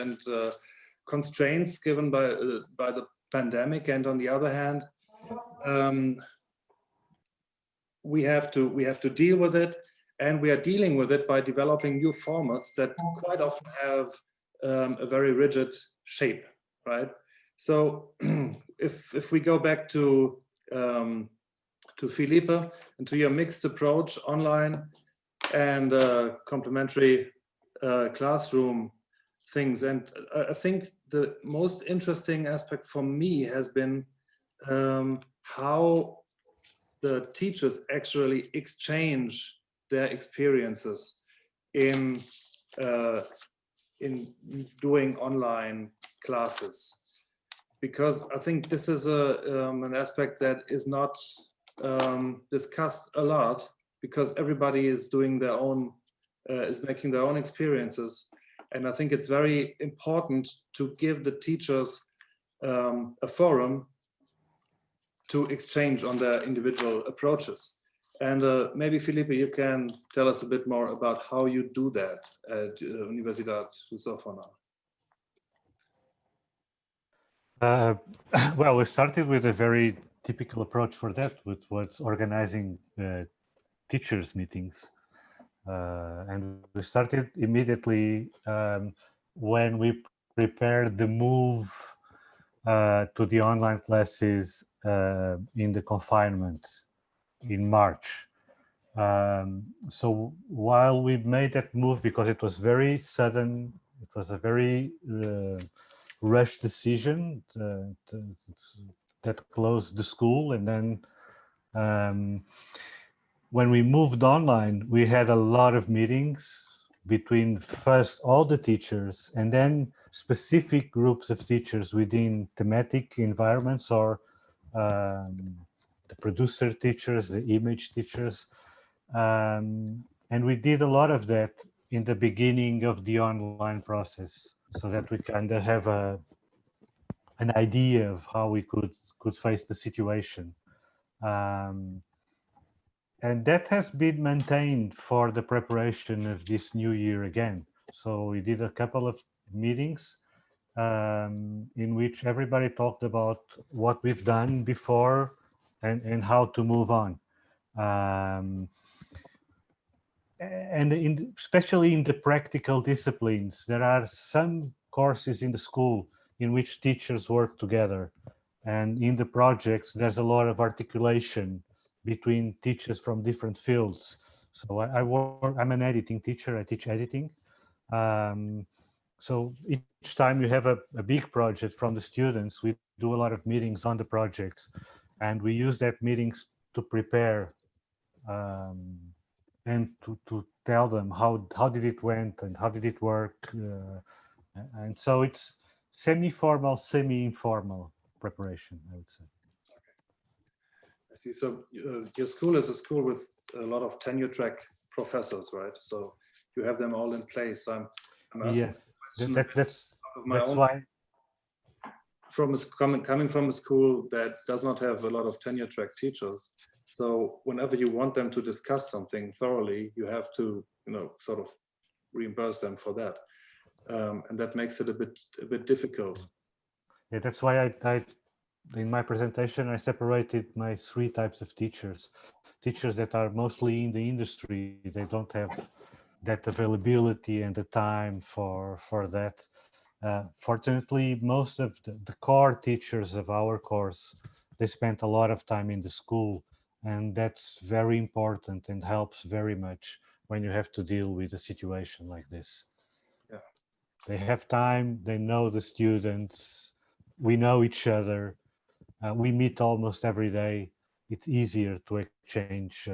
constraints given by the pandemic, and on the other hand, we have to deal with it, and we are dealing with it by developing new formats that quite often have a very rigid shape, right? So if we go back to Felipe and to your mixed approach, online and complementary classroom things, and I think the most interesting aspect for me has been how the teachers actually exchange their experiences in doing online classes, because I think this is an aspect that is not discussed a lot, because everybody is doing their own, is making their own experiences. And I think it's very important to give the teachers a forum to exchange on their individual approaches. And maybe, Felipe, you can tell us a bit more about how you do that at Universidad Lusófona. Well, we started with a very typical approach for that, which was organizing teachers' meetings. And we started immediately when we prepared the move to the online classes in the confinement in March. So while we made that move, because it was very sudden, it was a very rushed decision that closed the school. And then when we moved online, we had a lot of meetings between first all the teachers and then specific groups of teachers within thematic environments, or the producer teachers, the image teachers. And we did a lot of that in the beginning of the online process, so that we kind of have an idea of how we could face the situation. And that has been maintained for the preparation of this new year again. So we did a couple of meetings in which everybody talked about what we've done before and how to move on. And especially in the practical disciplines, there are some courses in the school in which teachers work together. And in the projects, there's a lot of articulation between teachers from different fields. So I'm an editing teacher, I teach editing. So each time you have a big project from the students, we do a lot of meetings on the projects, and we use that meetings to prepare and to tell them how did it went and how did it work. And so it's semi-formal, semi-informal preparation, I would say. I see. So your school is a school with a lot of tenure track professors, right? So you have them all in place. I'm asking Yes, that's why. Coming from a school that does not have a lot of tenure track teachers, so whenever you want them to discuss something thoroughly, you have to, sort of reimburse them for that, and that makes it a bit difficult. Yeah, that's why I in my presentation I separated my 3 types of teachers. Teachers that are mostly in the industry, they don't have that availability and the time for that. Fortunately, most of the core teachers of our course, they spent a lot of time in the school, and that's very important and helps very much when you have to deal with a situation like this. Yeah. They have time, they know the students, we know each other, we meet almost every day. It's easier to exchange.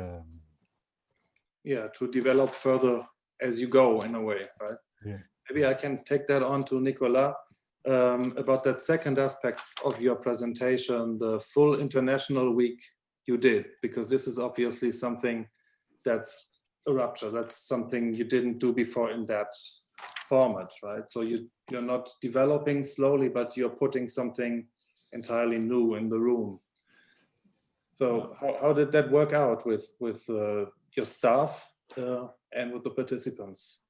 Yeah, to develop further as you go, in a way, right? Yeah. Maybe I can take that on to Nicolas about that second aspect of your presentation, the full international week you did, because this is obviously something that's a rupture. That's something you didn't do before in that format, right? So you're not developing slowly, but you're putting something entirely new in the room. So how did that work out with your staff and with the participants?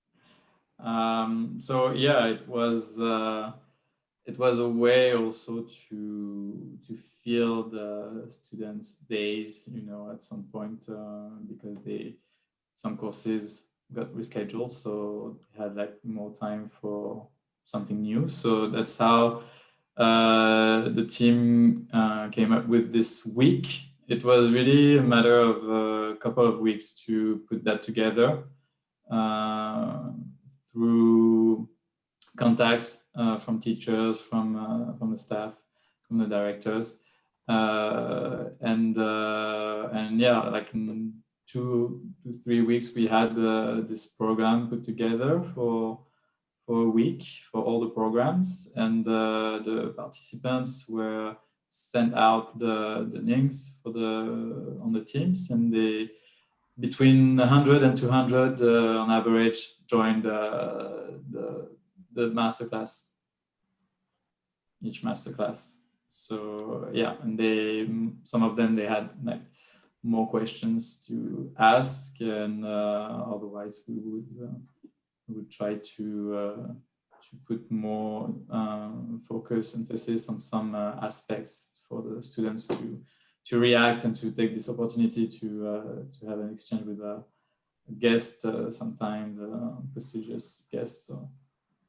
So yeah, it was a way also to fill the students' days, at some point, because some courses got rescheduled, so they had like more time for something new. So that's how the team came up with this week. It was really a matter of a couple of weeks to put that together through contacts from teachers, from the staff, from the directors, and yeah, like in 2 to 3 weeks, we had this program put together for a week for all the programs, and the participants were sent out the links on the teams, and they between 100 and 200 on average joined the masterclass, each masterclass. So yeah, and some of them, they had like more questions to ask, and otherwise we would try to put more emphasis on some aspects for the students to react and to take this opportunity to have an exchange with a guest, sometimes prestigious guest. So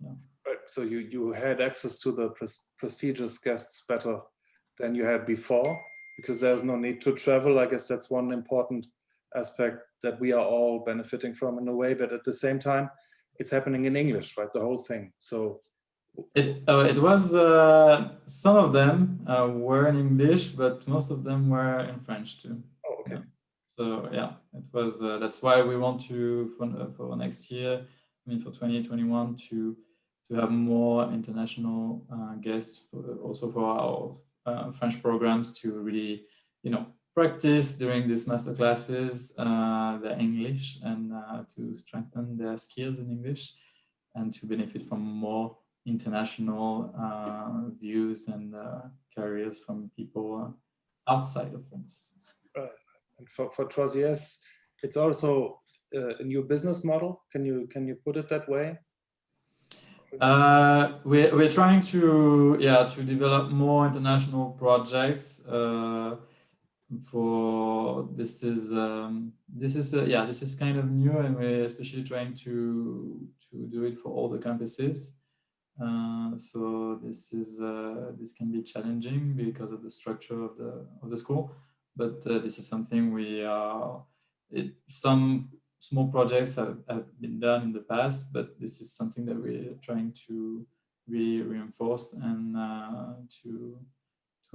yeah. Right. So you had access to the prestigious guests better than you had before, because there's no need to travel. I guess that's one important aspect that we are all benefiting from in a way, but at the same time, it's happening in English, right? The whole thing. So it was some of them were in English, but most of them were in French too. Oh, okay. Yeah. So yeah, it was. That's why we want to for next year. I mean, for 2021 to have more international guests, also for our French programs, to really, practice during these master classes their English, and to strengthen their skills in English, and to benefit from more international views and careers from people outside of France. Right. And for Troisiers, it's also a new business model. Can you put it that way? We're trying to develop more international projects. For this is kind of new, and we're especially trying to do it for all the campuses. So this can be challenging because of the structure of the school, but this is something some small projects have been done in the past, but this is something that we're trying to reinforce and to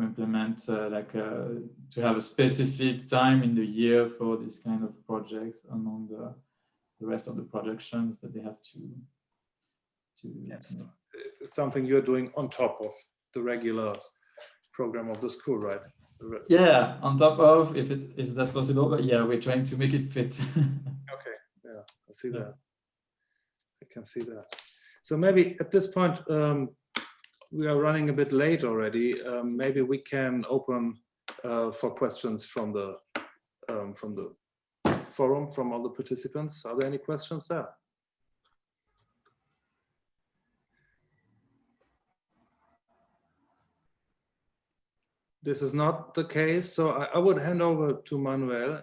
implement, to have a specific time in the year for this kind of projects among the rest of the productions that they have to yes. It's something you're doing on top of the regular program of the school, right? Yeah, on top of, if that's possible, but yeah, we're trying to make it fit. Okay, yeah, I see that. I can see that. So maybe at this point, we are running a bit late already. Maybe we can open for questions from the forum, from all the participants. Are there any questions there? This is not the case, so I would hand over to Manuel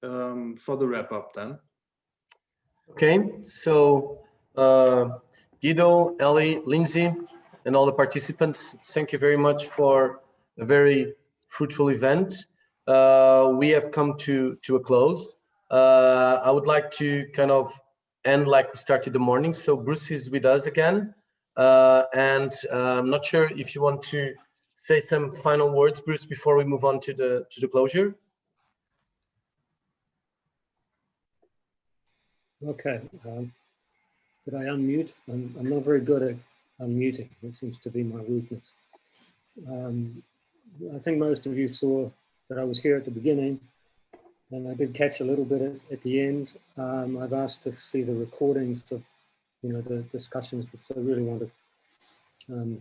for the wrap up then. Okay, so Guido, Ellie, Lindsay, and all the participants, thank you very much for a very fruitful event. We have come to a close. I would like to kind of end like we started the morning. So Bruce is with us again. And I'm not sure if you want to say some final words, Bruce, before we move on to the closure. Okay, could I unmute? I'm not very good at unmuting. It seems to be my weakness. I think most of you saw that I was here at the beginning, and I did catch a little bit at the end. I've asked to see the recordings of, the discussions, because I really want to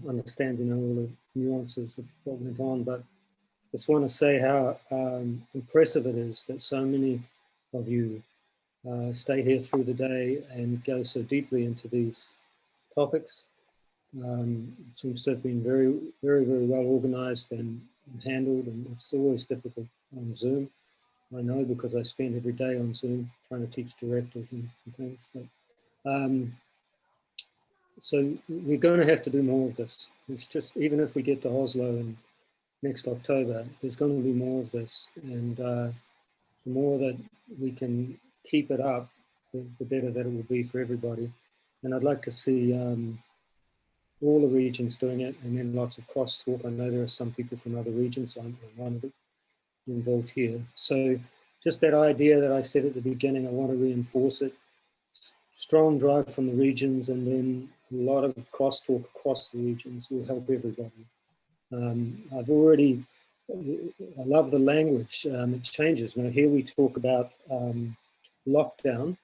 understand, all the nuances of what went on. But I just want to say how impressive it is that so many of you stay here through the day and go so deeply into these topics. It seems to have been very, very, very well organized and handled, and it's always difficult on Zoom. I know, because I spend every day on Zoom trying to teach directors and things. But, so we're going to have to do more of this. It's just, even if we get to Oslo in next October, there's going to be more of this. And the more that we can keep it up, the better that it will be for everybody. And I'd like to see all the regions doing it, and then lots of crosstalk. I know there are some people from other regions, so I'm one of them involved here. So just that idea that I said at the beginning, I want to reinforce it. Strong drive from the regions, and then a lot of crosstalk across the regions will help everybody. I love the language. It changes. Here we talk about lockdown,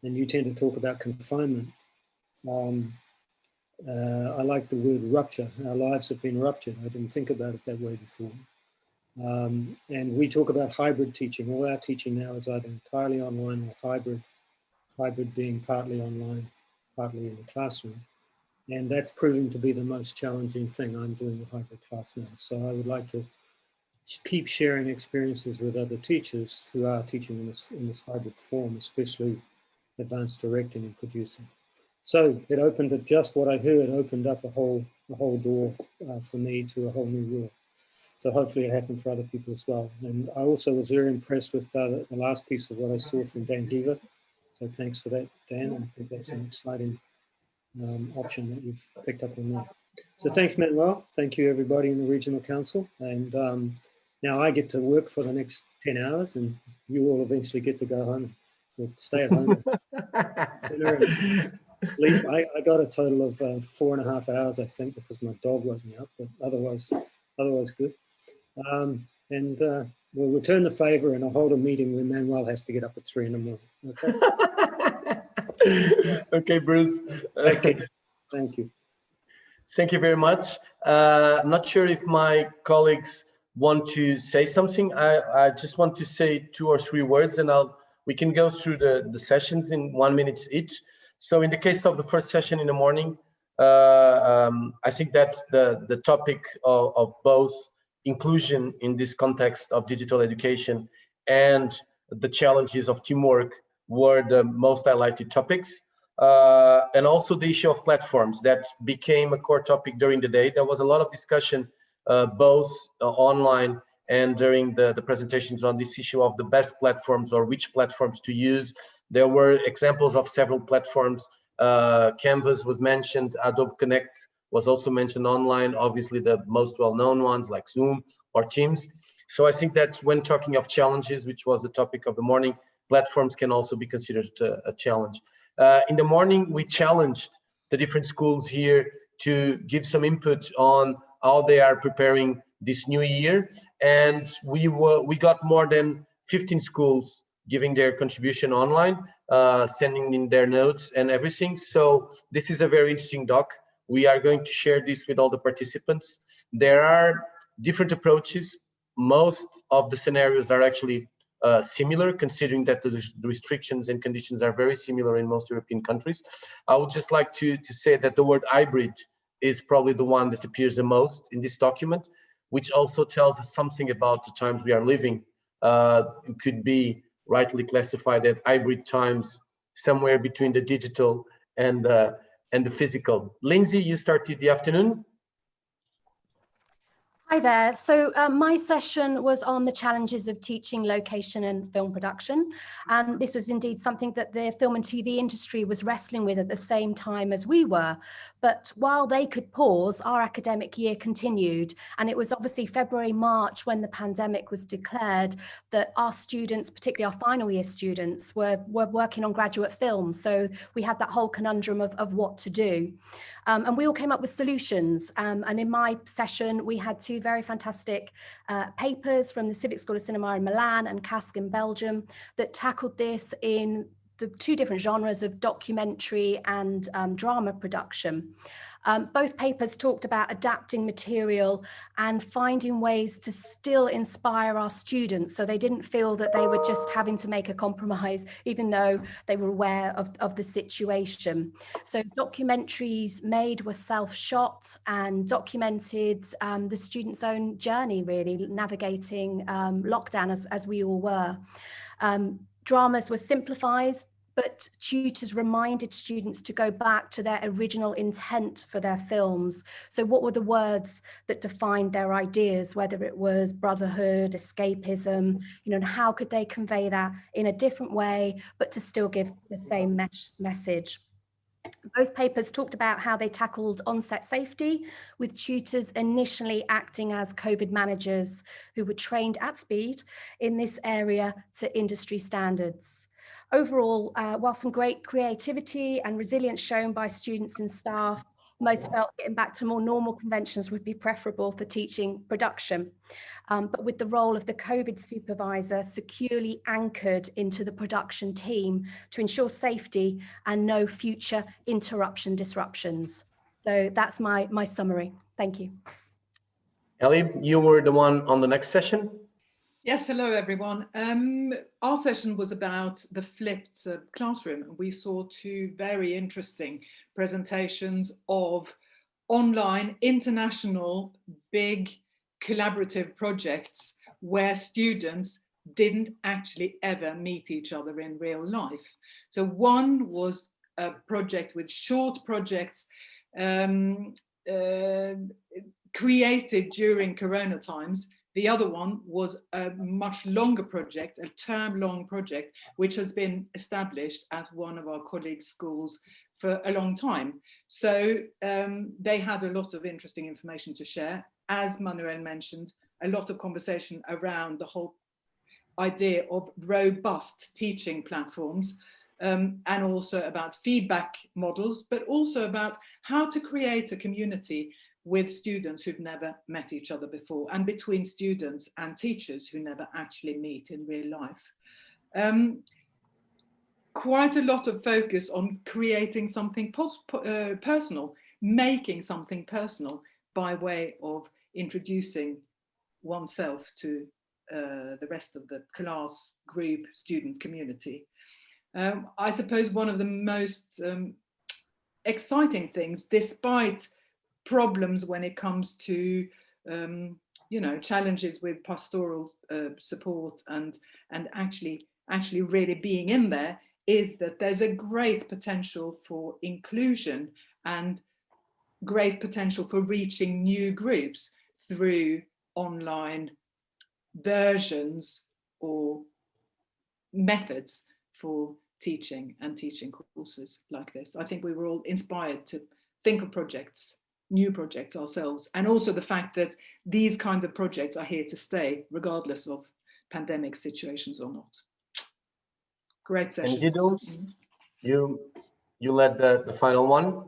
and you tend to talk about confinement. I like the word rupture. Our lives have been ruptured. I didn't think about it that way before. And we talk about hybrid teaching. All our teaching now is either entirely online or hybrid being partly online, partly in the classroom. And that's proving to be the most challenging thing. I'm doing a hybrid class now. So I would like to keep sharing experiences with other teachers who are teaching in this hybrid form, especially advanced directing and producing. So it opened up, just what I heard, opened up a whole door for me to a whole new world. So hopefully it happened for other people as well. And I also was very impressed with the last piece of what I saw from Dan Giva. So thanks for that, Dan. I think that's an exciting option that you've picked up on that. So thanks, Manuel. Thank you, everybody in the Regional Council. And now I get to work for the next 10 hours, and you all eventually get to go home or stay at home. Dinner and sleep. I got a total of 4.5 hours, I think, because my dog woke me up, but otherwise good. And we'll return the favor, and I'll hold a meeting where Manuel has to get up at 3 in the morning. Okay. Okay, Bruce. Okay. Thank you. Thank you very much. I'm not sure if my colleagues want to say something. I just want to say 2 or 3 words, and we can go through the sessions in 1 minute each. So in the case of the first session in the morning, I think that the topic of both inclusion in this context of digital education and the challenges of teamwork were the most highlighted topics. And also the issue of platforms that became a core topic during the day. There was a lot of discussion both online and during the presentations on this issue of the best platforms or which platforms to use. There were examples of several platforms. Canvas was mentioned, Adobe Connect was also mentioned online, obviously the most well-known ones like Zoom or Teams. So I think that when talking of challenges, which was the topic of the morning, platforms can also be considered a challenge. In the morning, we challenged the different schools here to give some input on how they are preparing this new year. And we got more than 15 schools giving their contribution online, sending in their notes and everything. So this is a very interesting doc. We are going to share this with all the participants. There are different approaches. Most of the scenarios are actually similar, considering that the restrictions and conditions are very similar in most European countries. I would just like to say that the word hybrid is probably the one that appears the most in this document, which also tells us something about the times we are living. It could be rightly classified as hybrid times, somewhere between the digital and the physical. Lindsay, you started the afternoon. Hi there. So my session was on the challenges of teaching location and film production. And this was indeed something that the film and TV industry was wrestling with at the same time as we were. But while they could pause, our academic year continued. And it was obviously February, March when the pandemic was declared that our students, particularly our final year students, were working on graduate films. So we had that whole conundrum of what to do. And we all came up with solutions. And in my session, we had two very fantastic papers from the Civic School of Cinema in Milan and Casques in Belgium that tackled this in the two different genres of documentary and drama production. Both papers talked about adapting material and finding ways to still inspire our students so they didn't feel that they were just having to make a compromise, even though they were aware of the situation. So documentaries made were self-shot and documented the students' own journey, really, navigating lockdown as we all were. Dramas were simplified, but tutors reminded students to go back to their original intent for their films. So what were the words that defined their ideas, whether it was brotherhood, escapism, and how could they convey that in a different way, but to still give the same message? Both papers talked about how they tackled on-set safety, with tutors initially acting as COVID managers who were trained at speed in this area to industry standards. Overall, while some great creativity and resilience shown by students and staff, most felt getting back to more normal conventions would be preferable for teaching production. But with the role of the COVID supervisor securely anchored into the production team to ensure safety and no future disruptions. So that's my summary. Thank you. Ellie, you were the one on the next session. Yes, hello everyone. Our session was about the flipped classroom. We saw two very interesting presentations of online, international, big collaborative projects where students didn't actually ever meet each other in real life. So one was a project with short projects created during Corona times. The other one was a much longer project, a term-long project, which has been established at one of our colleagues' schools for a long time. So they had a lot of interesting information to share. As Manuel mentioned, a lot of conversation around the whole idea of robust teaching platforms, and also about feedback models, but also about how to create a community with students who've never met each other before, and between students and teachers who never actually meet in real life. Quite a lot of focus on creating something personal, making something personal by way of introducing oneself to the rest of the class, group, student community. I suppose one of the most exciting things despite problems when it comes to you know, challenges with pastoral support and actually really being in there, is that there's a great potential for inclusion and great potential for reaching new groups through online versions or methods for teaching and teaching courses like this. I think we were all inspired to think of projects, new projects ourselves, and also the fact that these kinds of projects are here to stay regardless of pandemic situations or not. Great session. And Guido, you led the final one.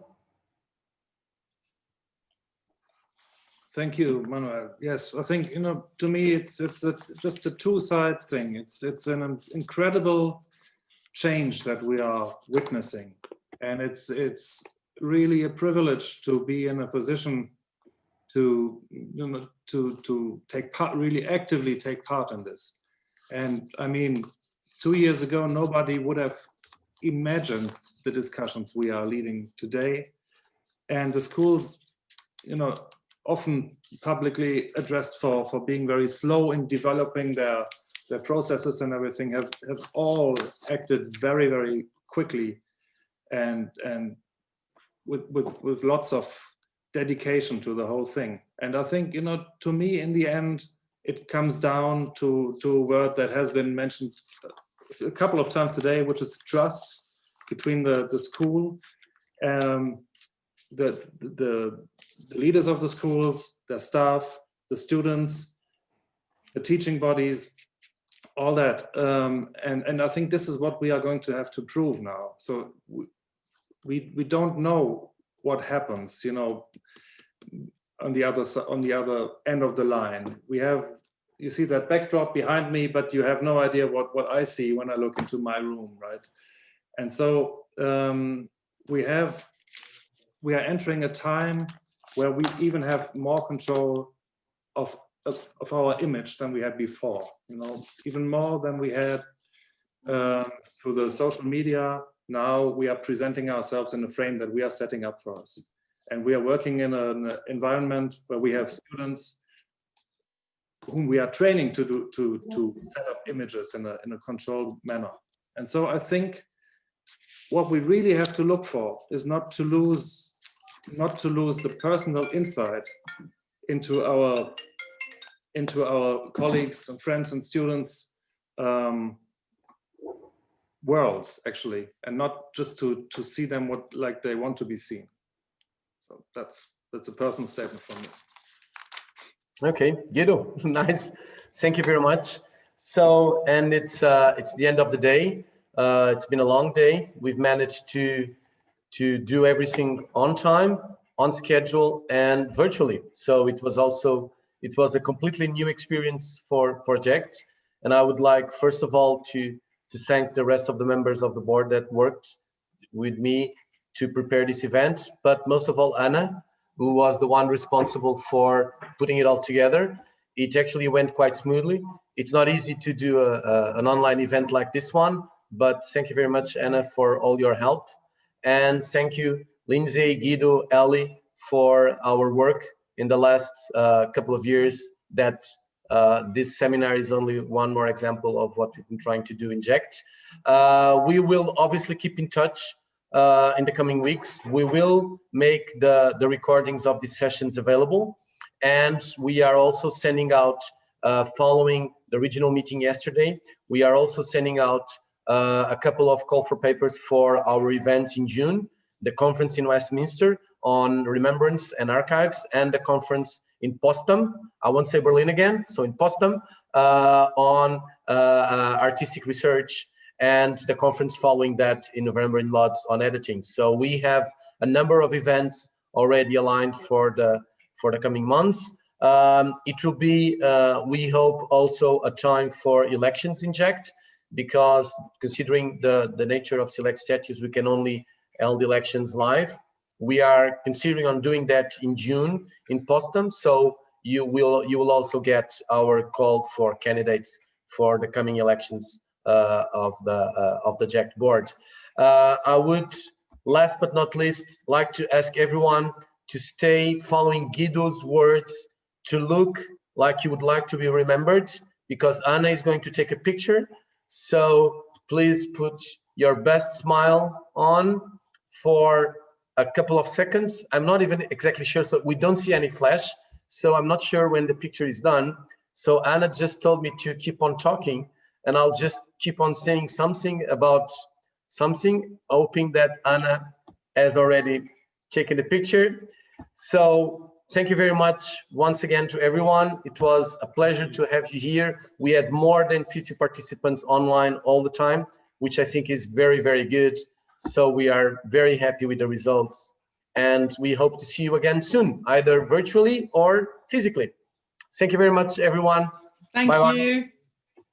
Thank you, Manuel. Yes, I think, you know, to me, it's just a two-side thing. It's an incredible change that we are witnessing, and it's really a privilege to be in a position to, you know, to take part, really actively take part in this. And I mean, 2 years ago, nobody would have imagined the discussions we are leading today, and the schools, you know, often publicly addressed for being very slow in developing their processes and everything, have all acted very, very quickly and with lots of dedication to the whole thing. And I think, you know, to me, in the end, it comes down to a word that has been mentioned a couple of times today, which is trust between the school, the leaders of the schools, their staff, the students, the teaching bodies, all that. And I think this is what we are going to have to prove now. So we don't know what happens, you know, on the other end of the line. You see that backdrop behind me, but you have no idea what I see when I look into my room, right? And so we are entering a time where we even have more control of our image than we had before, you know, even more than we had through the social media. Now we are presenting ourselves in a frame that we are setting up for us. And we are working in an environment where we have students whom we are training to set up images in a controlled manner. And so I think what we really have to look for is not to lose the personal insight into our colleagues and friends and students' worlds, actually, and not just to see them like they want to be seen. So that's a personal statement from me. Okay, Guido, nice. Thank you very much. So, and it's the end of the day. It's been a long day. We've managed to do everything on time, on schedule, and virtually. So it was a completely new experience for GEECT. And I would like, first of all, to thank the rest of the members of the board that worked with me to prepare this event, but most of all, Anna, who was the one responsible for putting it all together. It actually went quite smoothly. It's not easy to do an online event like this one, but thank you very much, Anna, for all your help. And thank you, Lindsay, Guido, Ellie, for our work in the last couple of years. That this seminar is only one more example of what we've been trying to do in GEECT. We will obviously keep in touch in the coming weeks. We will make the recordings of these sessions available. And we are also sending out, following the regional meeting yesterday, we are also sending out a couple of call for papers for our events in June, the conference in Westminster on Remembrance and Archives, and the conference in Potsdam, I won't say Berlin again, so in Potsdam, on artistic research, and the conference following that in November in Lodz on editing. So we have a number of events already aligned for the coming months. It will be, we hope, also a time for elections in GEECT, because considering the nature of select statutes, we can only hold elections live. We are considering on doing that in June in Potsdam, so you will also get our call for candidates for the coming elections of the GEECT board. I would last but not least, like to ask everyone to stay following Guido's words, to look like you would like to be remembered, because Anna is going to take a picture. So please put your best smile on for a couple of seconds. I'm not even exactly sure, so we don't see any flash, so I'm not sure when the picture is done. So Anna just told me to keep on talking, and I'll just keep on saying something about something, hoping that Anna has already taken the picture. So thank you very much once again to everyone. It was a pleasure to have you here. We had more than 50 participants online all the time, which I think is very, very good. So we are very happy with the results, and we hope to see you again soon, either virtually or physically. Thank you very much, everyone. Thank Bye-bye. you.